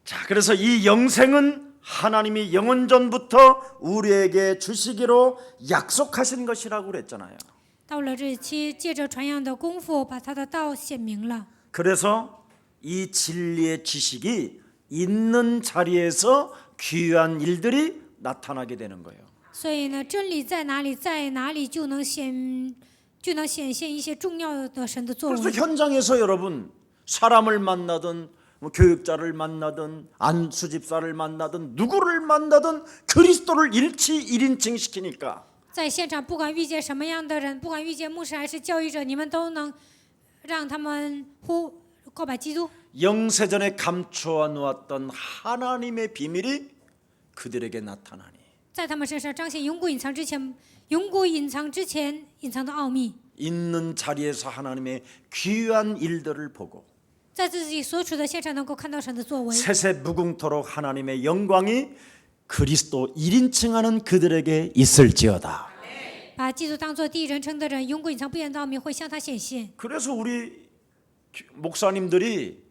자, 그래서 이 영생은 하나님이 영원전부터 우리에게 주시기로 약속하신 것이라고 그랬잖아요. 到了日期，借着传扬的功夫，把他的道显明了。 그래서 이 진리의 지식이 있는 자리에서 귀한 일들이 나타나게 되는 거예요. 所以呢，真理在哪里，在哪里就能显现一些重要的神的作 그래서 为。 현장에서 여러분 사람을 만나든 교육자를 만나든 안수집사를 만나든 누구를 만나든 그리스도를 일인칭 시키니까 在现场，不管遇见什么样的人，不管遇见牧师还是教育者，你们都能让他们告白基督。 영세전에 감추어 놓았던 하나님의 비밀이 그들에게 나타나니 在他们身上彰显永古隐藏之前隐藏的奥秘。 있는 자리에서 하나님의 귀한 일들을 보고 在自己所处的现场能够看到神的作为， 세세 무궁토록 하나님의 영광이 그리스도 1인칭하는 그들에게 있을지어다. 把基督当作第一人称的人，永古隐藏不言的奥秘会向他显现。 그래서 우리 목사님들이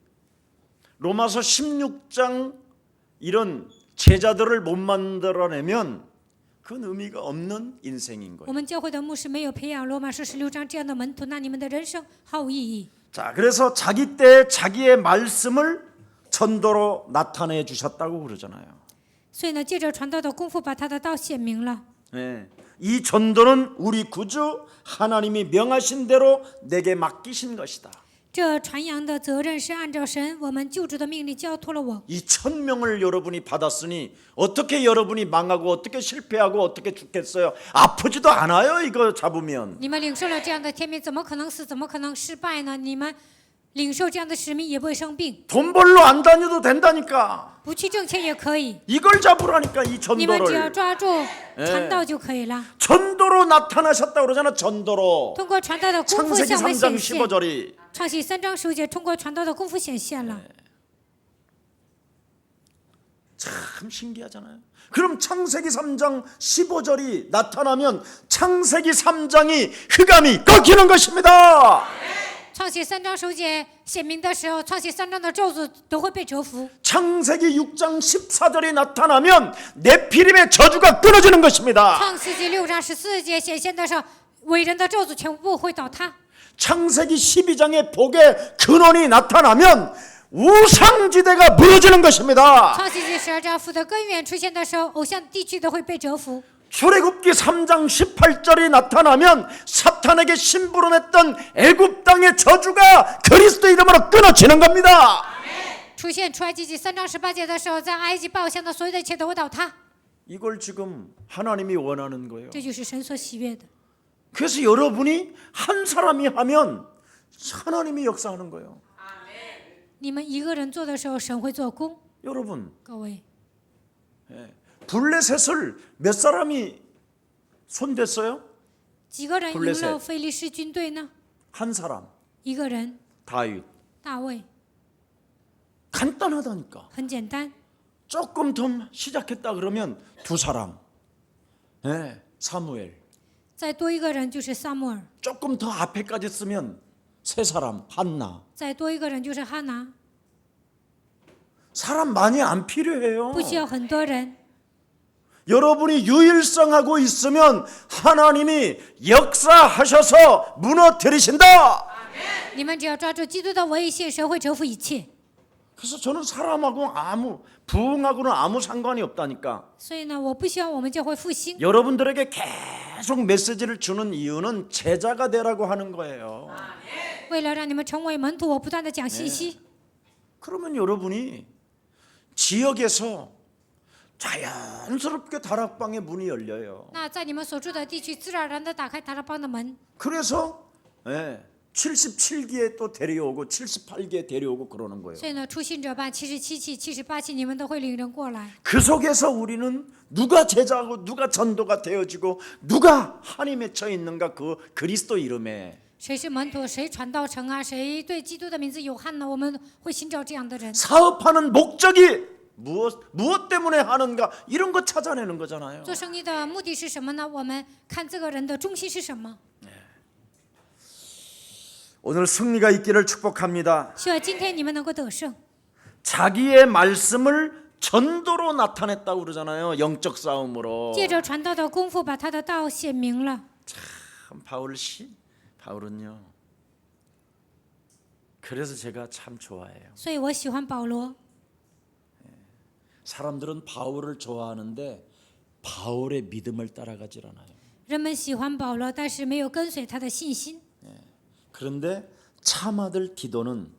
로마서 16장 이런 제자들을 못 만들어내면 그건 의미가 없는 인생인 我 거예요. 们教会的牧师没有培养罗马书16章这样的门徒，那你们的人生毫无意义。 자, 그래서 자기 때 자기의 말씀을 전도로 나타내 주셨다고 그러잖아요. 所以呢，借着传道的功夫，把他的道显明了。 네. 이 전도는 우리 구주 하나님이 명하신 대로 내게 맡기신 것이다. 这传扬的责任是按照神我们救主的命令交托了我。 이 1000명을 여러분이 받았으니 어떻게 여러분이 망하고 어떻게 실패하고 어떻게 죽겠어요? 아프지도 않아요. 이거 잡으면. 你们领受了这样的天命，怎么可能死？怎么可能失败呢？你们领受这样的使命也不会生病， 돈 벌러 안 다녀도 된다니까. 不去挣钱也可以。 이걸 잡으라니까 이 你们只要 전도를. 抓住传道就可以了。 전도로 나타나셨다 그러잖아. 전도로. 通过传道的功夫 창세기 向我们 3장 显现。 15절이 创世3章15节，通过传道的功夫显现了。 참 신기하잖아요. 그럼 창세기 3장 15절이 나타나면 창세기 3장이 흑암이 꺾이는 것입니다. 创世3章15节显明的时候，创世3章的咒诅都会被折服。 창세기 6장 14절이 나타나면 네피림의 저주가 끊어지는 것입니다. 创世纪6章14节显现的时候，伟人的咒诅全部会倒塌。 창세기 12장의 복의 근원이 나타나면 우상지대가 무너지는 것입니다. 创世纪12章福的根源出现的时候，偶像地区都会被折服。 출애굽기 3장 18절이 나타나면 사탄에게 심부름했던 애굽 땅의 저주가 그리스도 이름으로 끊어지는 겁니다. 出现出埃及记3章18节的时候，在埃及拜偶像的所有的一切都会倒塌。 이걸 지금 하나님이 원하는 거예요. 这就是神所喜悦的。 그래서 여러분이 한 사람이 하면 하나님이 역사하는 거예요. 你们一个人做的时候，神会做工。 여러분 各位， 블레셋을 몇 사람이 손댔어요? 几个人赢了非利士军队呢？ 한 사람 一个人， 다윗. 大卫， 간단하다니까. 很简单。 조금 더 시작했다 그러면 두 사람. 사무엘. 再多一个人就是撒母耳， 조금 더 앞에까지 쓰면 세 사람. 한나. 再多一个人就是哈拿， 사람 많이 안 필요해요. 不需要很多人。 여러분이 유일성하고 있으면 하나님이 역사하셔서 무너뜨리신다. 你们只要抓住基督的唯一性，神会折服一切。 그래서 저는 사람하고 부흥하고는 아무 상관이 없다니까. 所以呢，我不希望我们教会复兴。 여러분들에게 계속 메시지를 주는 이유는 제자가 되라고 하는 거예요. 为了让你们成为门徒，我不断的讲信息。 그러면 여러분이 지역에서 자연스럽게 다락방의 문이 열려요. 那在你们所住的地区，自然而然的打开塔拉邦的门。 그래서 77기에 또 데려오고 78기에 데려오고 그러는 거예요. 所以呢，出信者办77期、78期，你们都会领人过来。 그 속에서 우리는 누가 제자고 누가 전도가 되어지고 누가 한이 맺혀 있는가 그 그리스도 이름에 谁是门徒，谁传道成啊？谁对基督的名字有憾呢？我们会寻找这样的人。 사업하는 목적이 무엇 때문에 하는가 이런 거 찾아내는 거잖아요. 做生意的目的是什么呢？我们看这个人的中心是什么。 오늘 승리가 있기를 축복합니다. 希望今天你们能够得胜。 자기의 말씀을 전도로 나타냈다고 그러잖아요. 영적 싸움으로. 借着传道的功夫，把他的道显明了。 참 바울은요. 그래서 제가 참 좋아해요. 所以我喜欢保罗。 사람들은 바울을 좋아하는데 바울의 믿음을 따라가질 않아요. 人们喜欢保罗，但是没有跟随他的信心。 그런데 참아들 디도는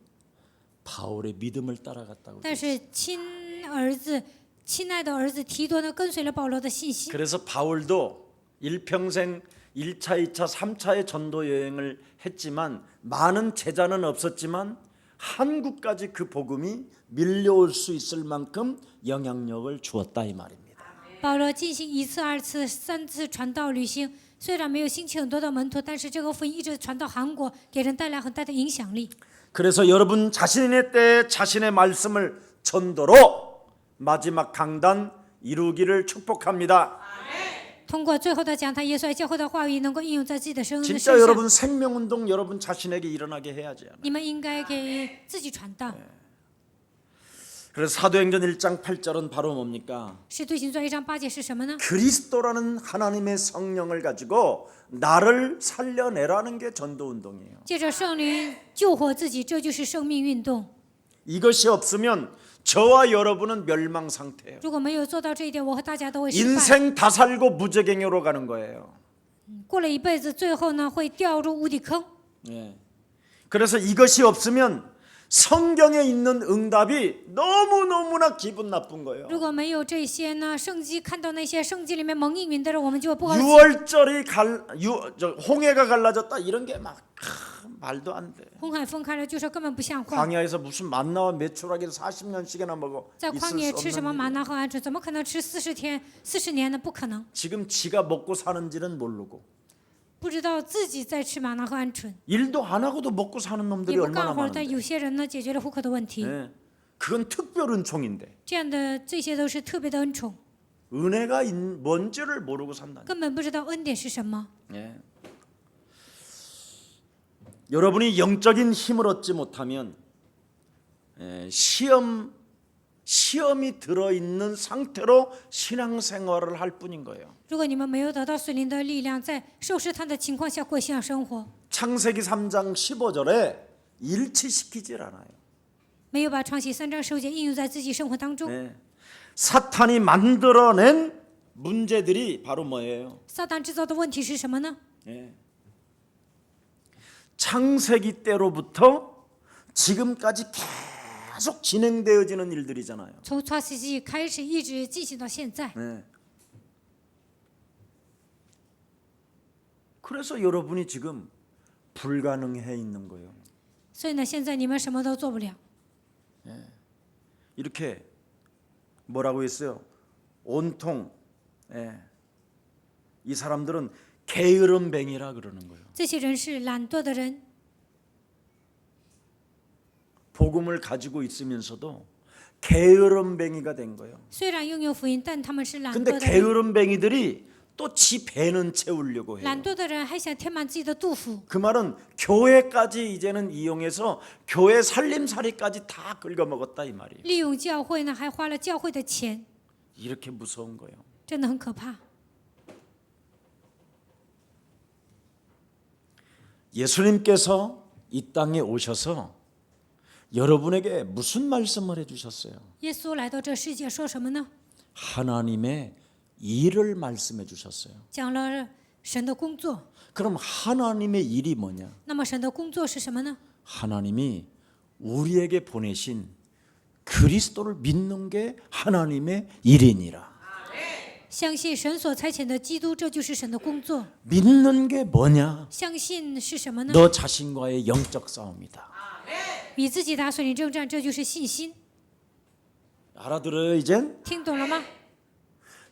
바울의 믿음을 따라갔다고. 但是亲爱的儿子提多呢，跟随了保罗的信心。 그래서 바울도 일평생 1차, 2차, 3차의 전도 여행을 했지만 많은 제자는 없었지만 한국까지 그 복음이 밀려올 수 있을 만큼 영향력을 주었다 이 말입니다. 保罗进行1次、2次、3次传道旅行，虽然没有兴起很多的门徒，但是这个福音一直传到韩国，给人带来很大的影响力。 그래서 여러분 자신의 때에 자신의 말씀을 전도로 마지막 강단 이루기를 축복합니다. 通过最后的讲坛，耶稣爱教会的话语能够应用在自己的生命 진짜 身上。 여러분 생명운동 여러분 자신에게 일어나게 해야지. 你们应该给自己传道。 그래서 사도행전 1장 8절은 바로 뭡니까? 使徒行传1章8节是什么呢？ 그리스도라는 하나님의 성령을 가지고 나를 살려내라는 게 전도운동이에요. 借着圣灵救活自己，这就是生命运动。 이것이 없으면 저와 여러분은 멸망 상태예요. 如果没有做到这一点，我和大家都会失败。 인생 다 살고 무저갱으로 가는 거예요. 过了一辈子，最后呢会掉入无底坑。 예. 그래서 이것이 없으면 성경에 있는 응답이 너무너무나 기분 나쁜 거예요. 如果没有这些呢，圣经看到那些圣经里面蒙应允的人，我们就会不高兴。 6월절이 홍해가 갈라졌다 이런 게 막 말도 안 돼. 红海分开了，就说根本不像话。 광야에서 무슨 만나와 메추라기를 40년씩이나 먹어 在 있을 旷野 수 吃什么 없는 玛 일. 拿和鹌鹑？怎么可能吃40年呢？不可能。 지금 지가 먹고 사는지는 모르고 不知道自己在吃玛拿和鹌鹑， 일도 안 하고도 먹고 사는 也 놈들이 不 얼마나 干活，但 많은데. 有些人呢解决了户口的问题。 예. 그건 특별 은총인데 这样的这些都是特别的恩宠， 은혜가 뭔지를 모르고 산다. 根本不知道恩典是什么。 예. 여러분이 영적인 힘을 얻지 못하면 시험이 들어있는 상태로 신앙생활을 할 뿐인 거예요. 如果你们没有得到属灵的力量，在受试探的情况下过信仰生活， 창세기 3장 15절에 일치시키질 않아요. 没有把创启3章10节应用在自己生活当中， 예. 사탄이 만들어낸 문제들이 바로 뭐예요? 撒旦制造的问题是什么呢？ 예. 창세기 때로부터 지금까지 계속 진행되어지는 일들이잖아요. 从创世纪开始一直进行到现在， 네. 그래서 여러분이 지금 불가능해 있는 거예요. 所以呢，现在你们什么都做不了。 이렇게 뭐라고 했어요? 온통 이 사람들은 게으름뱅이라 그러는 거예요. 这些人是懒惰的人， 복음을 가지고 있으면서도 게으름뱅이가 된 거예요. 虽然拥有福音，但他们是懒惰 근데 的人。 게으름뱅이들이 또 지 배는 채우려고 해요. 懒惰的人还想填满自己的肚腹， 그 말은 교회까지 이제는 이용해서 교회 살림살이까지 다 긁어먹었다 이 말이에요. 利用教会呢，还花了教会的钱， 이렇게 무서운 거예요. 真的很可怕。 예수님께서 이 땅에 오셔서 여러분에게 무슨 말씀을 해주셨어요? 耶稣来到这世界说什么呢？ 하나님의 일을 말씀해 주셨어요. 讲了神的工作。 그럼 하나님의 일이 뭐냐? 那么神的工作是什么呢？ 하나님이 우리에게 보내신 그리스도를 믿는 게 하나님의 일이니라. 相信神所差遣的基督，这就是神的工作。 믿는 게 뭐냐? 相信是什么呢？ 너 자신과의 영적 싸움이다. 与自己打属灵征战，这就是信心。 알아들어요 이젠? 听懂了吗？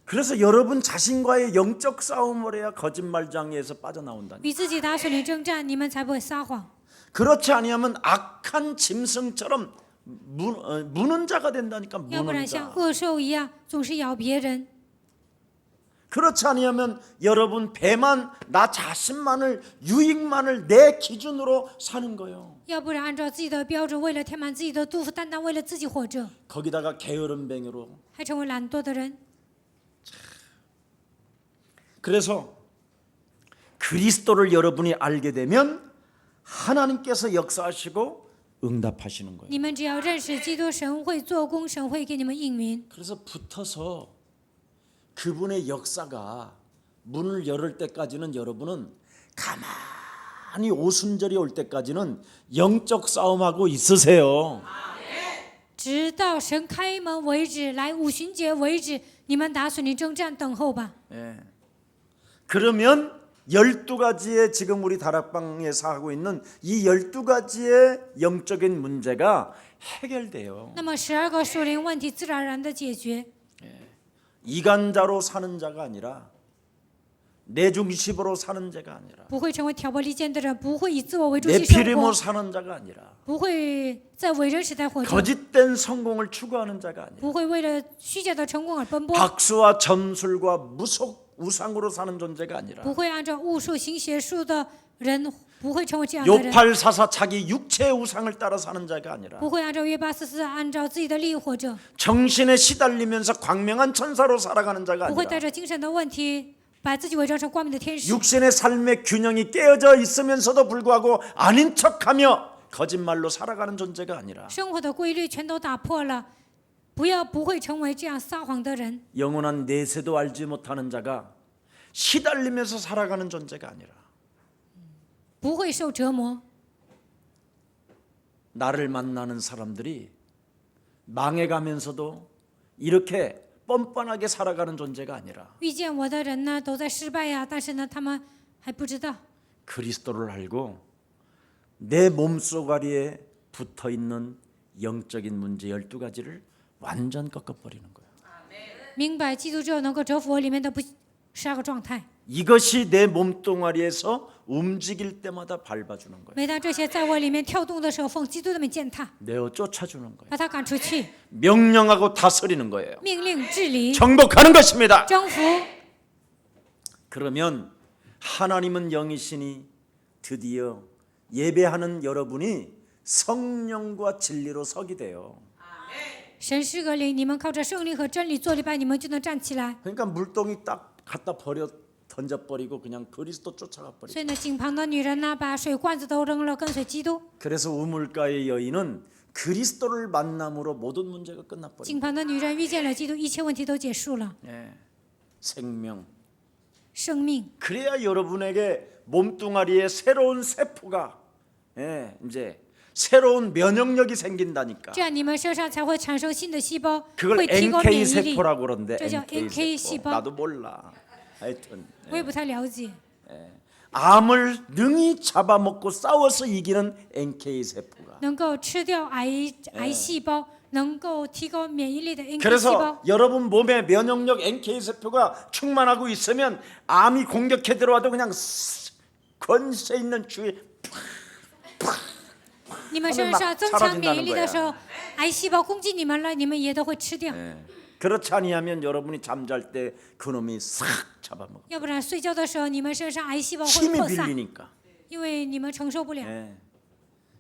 그래서 여러분 자신과의 영적 싸움을 해야 거짓말장애에서 빠져나온다. 与自己打属灵征战，你们才不会撒谎。 그렇지 아니하면 악한 짐승처럼 무는 자가 된다니까. 要不然 무는 像 자. 恶兽一样，总是咬别人。 그렇지 아니하면 여러분 배만 나 자신만을 유익만을 내 기준으로 사는 거예요. 要不然按照自己的标准，为了填满自己的肚腹，单单为了自己活着， 거기다가 게으름뱅이로. 还成为懒惰的人。 그래서 그리스도를 여러분이 알게 되면 하나님께서 역사하시고 응답하시는 거예요. 你们只要认识基督，神会做工，神会给你们应允。 그래서 붙어서 그분의 역사가 문을 열을 때까지는 여러분은 가만히 오순절이 올 때까지는 영적 싸움하고 있으세요. 直到神开门为止，来五旬节为止，你们打属灵征战，等候吧。 예. 그러면 12가지의 지금 우리 다락방에서 하고 있는 이 12가지의 영적인 문제가 해결돼요. 那么12个属灵问题自然而然的解决， 이간자로 사는 자가 아니라 내 중심으로 사는 자가 아니라 不会成为挑拨离间的人，不会以自我为中 내 心生 피리모 活， 사는 자가 아니라 不会在伟人时代活着， 거짓된 성공을 추구하는 자가 아니라 不会为了虚假的成功而奔波， 박수와 점술과 무속 우상으로 사는 존재가 아니라 不会按照巫术行邪术的人，不会成为这样的人， 요팔사사 자기 육체의 우상을 따라 사는 자가 아니라 不会按照约巴斯斯按照自己的利益活着， 정신에 시달리면서 광명한 천사로 살아가는 자가 不会带 아니라 着精神的问题把自己伪装成光明的天使， 육신의 삶의 균형이 깨어져 있으면서도 불구하고 아닌 척하며 거짓말로 살아가는 존재가 아니라 生活的规律全都打破了，不会成为这样撒谎的人。 영원한 내세도 알지 못하는 자가 시달리면서 살아가는 존재가 아니라 不会受折磨。 나를 만나는 사람들이 망해가면서도 이렇게 뻔뻔하게 살아가는 존재가 아니라 遇见我的人呢，都在失败呀，但是呢，他们还不知道。 그리스도를 알고 내 몸속아리에 붙어있는 영적인 문제 12가지를 완전 꺾어버리는 거예요. 明白基督之后，能够折服我里面的不12个状态。 이것이 내 몸뚱아리에서 움직일 때마다 밟아주는 거예요. 每当这些在我里面跳动的时候，奉基督的名践踏， 내어 쫓아주는 거예요. 把他赶出去， 명령하고 다스리는 거예요. 命令治理， 정복하는 것입니다. 征服。 그러면 하나님은 영이시니 드디어 예배하는 여러분이 성령과 진리로 서게 돼요. 神是个灵，你们靠着圣灵和真理做礼拜，你们就能站起来。 그러니까 물동이 딱 갖다 던져버리고 그냥 그리스도 쫓아가 버리고. 所以呢，井旁的女人呢，把水罐子都扔了，跟随基督。 그래서 우물가의 여인은 그리스도를 만남으로 모든 문제가 끝나버려. 井旁的女人遇见了基督，一切问题都结束了。 예, 생명. 生命， 그래야 여러분에게 몸뚱아리에 새로운 세포가 이제 새로운 면역력이 생긴다니까. 这样你们身上才会产生新的细胞， 그걸 会提高免 NK 疫力。 세포라고 그러는데 这叫 NK NK 세포. 细胞。 나도 몰라. 하여튼 我也不太了解。 암을 능히 잡아먹고 싸워서 이기는 NK 세포가. 能够吃掉癌细胞，能够提高免疫力的 NK 细 그래서 胞。 여러분 몸에 면역력 NK 세포가 충만하고 있으면 암이 공격해 들어와도 그냥 권세 있는 주에 你们身上增强免疫力的时候，癌细胞攻击你们了，你们也都会吃掉。 그렇지 아니하면 여러분이 잠잘 때 그놈이 싹 잡아먹어. 要不然睡觉的时候，你们身上癌细胞会 힘이 扩散， 빌리니까. 因为你们承受不了。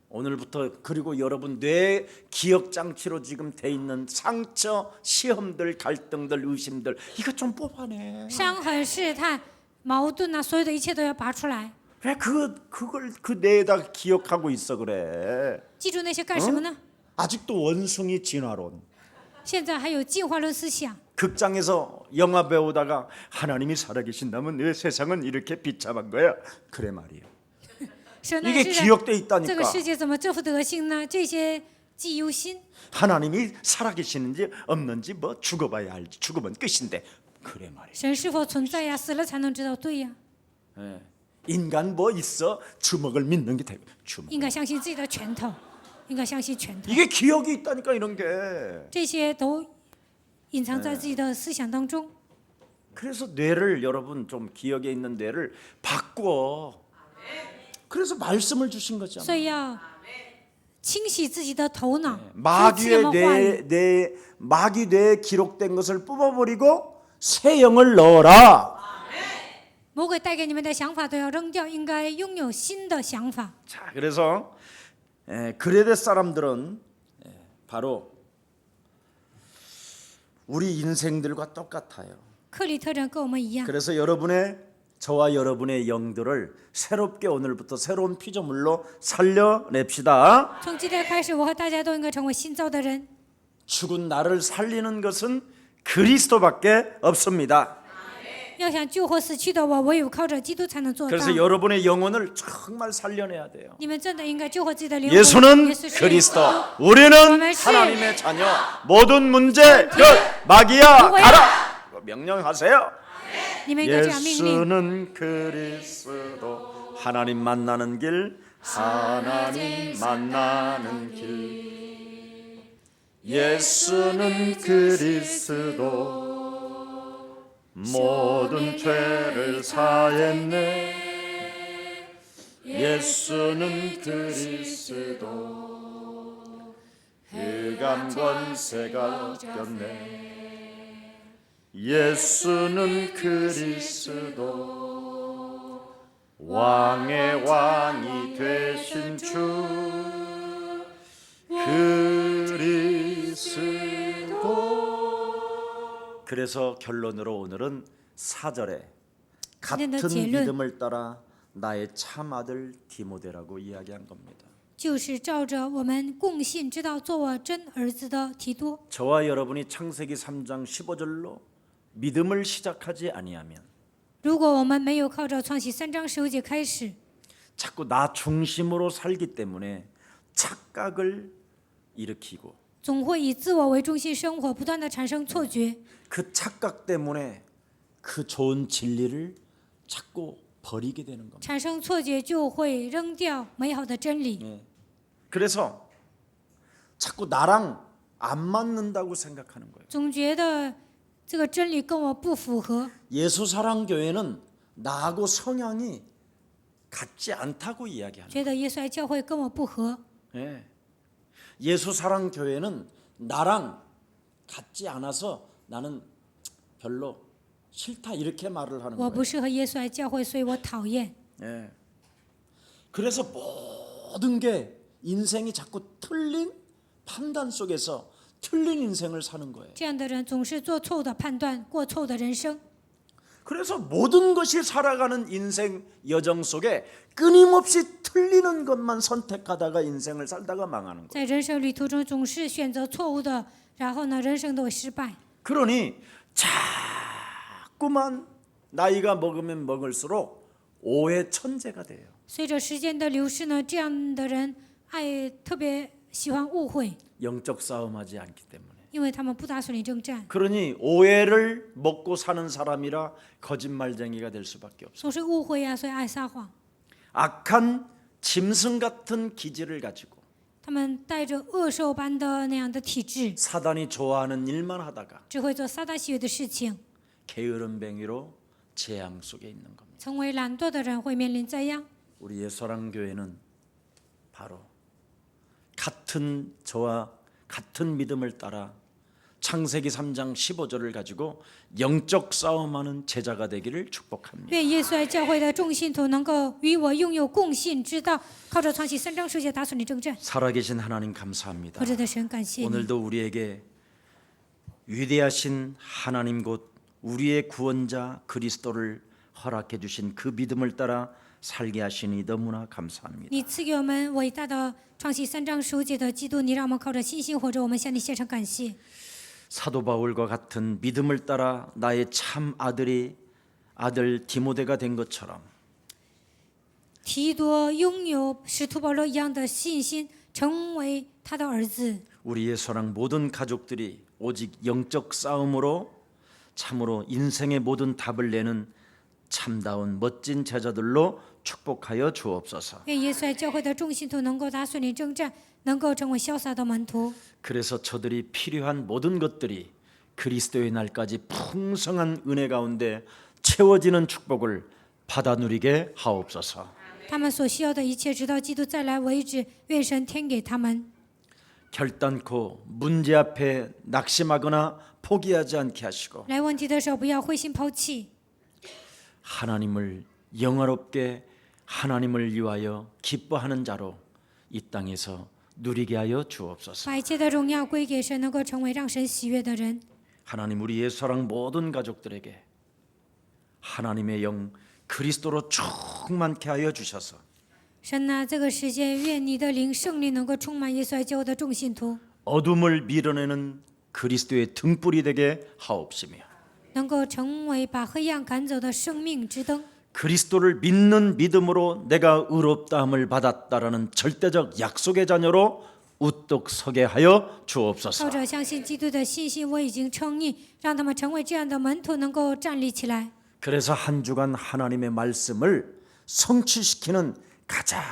오늘부터 그리고 여러분 뇌 기억 장치로 지금 돼 있는 상처, 시험들, 갈등들, 의심들 이거 좀 뽑아내. 伤痕、试探、矛盾啊，所有的一切都要拔出来。 왜 그걸 그 뇌에다 기억하고 있어 그래? 记住那些干什么呢？ 아직도 원숭이 진화론. 现在还有进化论思想。 극장에서 영화 배우다가 하나님이 살아계신다면 내 세상은 이렇게 비참한 거야. 그래 말이에요. 神呢 이게 是 기억돼 这个 있다니까. 世界怎么这副德性呢？这些记忆犹新。 하나님이 살아계시는지 없는지 뭐 죽어봐야 알지. 죽으면 끝인데. 그래 말이에요. 神是否存在呀？死了才能知道。对呀， 인간 뭐 있어? 주먹을 믿는 게 되고. 주먹. 应该相信自己的拳头，应该相信拳头。 이게 기억이 있다니까 이런 게. 这些都隐藏在自己的思想当中。 그래서 뇌를 여러분 좀 기억에 있는 뇌를 바꿔. 그래서 말씀을 주신 所 거잖아. 以要清洗自己的头脑，说 마귀의 话语。 마귀 뇌에 기록된 것을 뽑아버리고 새 영을 넣어라. 魔鬼带给你们的想法都要扔掉，应该拥有新的想法。 자, 그래서 그레데 사람들은 바로 우리 인생들과 똑같아요. 克里特人跟我们一样， 그래서 저와 여러분의 영들을 새롭게 오늘부터 새로운 피조물로 살려냅시다. 从今天开始，我和大家都应该成为新造的人。 죽은 나를 살리는 것은 그리스도밖에 없습니다. 要想救活死去的我，唯有靠着基督才能做到。 그래서 여러분의 영혼을 정말 살려내야 돼요. 你们真的应该救活自己的灵魂。 예수는 耶稣是 그리스도, 우리는 하나님의 자녀. 모든 문제 끝. 마귀야 가라. 명령하세요. 你们应该这样命令。 예수는 그리스도, 하나님 만나는 길, 하나님 만나는 길. 예수는 그리스도, 모든 죄를 사했네. 예수는 그리스도, 흑암 권세가 꼈네. 예수는 그리스도, 왕의 왕이 되신 주 그리스도. 그래서 결론으로 오늘은 4절에 같은 진행의 결론. 믿음을 따라 나의 참 아들 디모데라고 이야기한 겁니다. 就是照着我们共信之道做我真儿子的提多。 저와 여러분이 창세기 3장 15절로 믿음을 시작하지 아니하면 如果我们没有靠着创启3章15节开始， 자꾸 나 중심으로 살기 때문에 착각을 일으키고 总会以自我为中心生活，不断的产生错觉。 그 착각 때문에 그 좋은 진리를 자꾸 버리게 되는 겁니다. 产生错觉就会扔掉美好的真理， 그래서 자꾸 나랑 안 맞는다고 생각하는 거예요. 总觉得这个真理跟我不符合。 예수사랑교회는 나하고 성향이 같지 않다고 이야기하는 觉得耶稣爱教会跟我不合， 거예요. 예수사랑교회는 나랑 같지 않아서 나는 별로 싫다 이렇게 말을 하는 我 거예요. 不适合耶稣爱教会，所以我讨厌。 그래서 모든 게 인생이 자꾸 틀린 판단 속에서 틀린 인생을 사는 거예요. 这样的人总是做错误的判断，过错误的人生。 그래서 모든 것이 살아가는 인생 여정 속에 끊임없이 틀리는 것만 선택하다가 인생을 살다가 망하는 거예요. 在人生旅途中总是选择错误的，然后呢，人生都会失败。 그러니 자꾸만 나이가 먹으면 먹을수록 오해 천재가 돼요. 随着时间的流逝呢，这样的人特别喜欢误会， 영적 싸움하지 않기 때문에. 因为他们不打属灵征战， 그러니 오해를 먹고 사는 사람이라 거짓말쟁이가 될 수밖에 없어요. 总是误会啊，所以爱撒谎。 악한 짐승 같은 기질을 가지고 他们带着恶兽般的那样的体质， 사단이 좋아하는 일만 하다가 只会做撒旦喜悦的事情。 게으름뱅이로 재앙 속에 있는 겁니다. 成为懒惰的人会面临灾殃。 우리의 사랑교회는 바로 같은 저와 같은 믿음을 따라 창세기 3장 15절을 가지고 영적 싸움하는 제자가 되기를 축복합니다. 愿耶稣爱教会的众信徒能够与我拥有共信之道，靠着创启3章10节打损你征战。 살아계신 하나님 감사합니다. 活着的神，感谢你， 오늘도 우리에게 위대하신 하나님 곧 우리의 구원자 그리스도를 허락해 주신 그 믿음을 따라 살게 하시니 너무나 감사합니다. 你赐给我们伟大的创启3章15节的基督，你让我们靠着信心活着，我们向你献上感谢。 사도 바울과 같은 믿음을 따라 나의 참 아들 디모데가 된 것처럼 提多拥有使徒保罗一样的信心，成为他的儿子。 우리의 사랑 모든 가족들이 오직 영적 싸움으로 참으로 인생의 모든 답을 내는 참다운 멋진 제자들로 축복하여 주옵소서. 愿耶稣爱教会的众信徒能够打顺利征战，能够成为潇洒的门徒。 그래서 저들이 필요한 모든 것들이 그리스도의 날까지 풍성한 은혜 가운데 채워지는 축복을 받아 누리게 하옵소서. 他们所需要的一切，直到基督再来为止，愿神添给他们。 결단코 문제 앞에 낙심하거나 포기하지 않게 하시고 来问题的时候，不要灰心抛弃， 하나님을 영화롭게 하나님을 위하여 기뻐하는 자로 이 땅에서 누리게 하여 주옵소서. 把一切的荣耀归给神，能够成为让神喜悦的人。 하나님 우리 예수사랑 모든 가족들에게 하나님의 영 그리스도로 충만케 하여 주셔서 神呐、这个时间，愿你的灵圣灵能够充满耶稣爱教会的众信徒， 어둠을 밀어내는 그리스도의 등불이 되게 하옵시며 能够成为把黑暗赶走的生命之灯。 그리스도를 믿는 믿음으로 내가 의롭다함을 받았다라는 절대적 약속의 자녀로 우뚝 서게 하여 주옵소서. 靠着相信基督的信心，我已经称义，让他们成为这样的门徒，能够站立起来。 그래서 한 주간 하나님의 말씀을 성취시키는 가장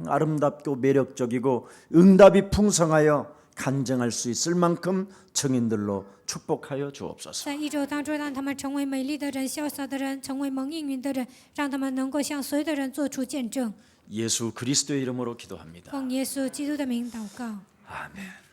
아름답고 매력적이고 응답이 풍성하여 간증할 수 있을 만큼 증인들로 축복하여 주옵소서. 在一周当中，让他们成为美丽的人、潇洒的人，成为蒙应允的人，让他们能够向所有的人做出见证。 예수 그리스도의 이름으로 기도합니다. 奉耶稣基督的名祷告。 아멘.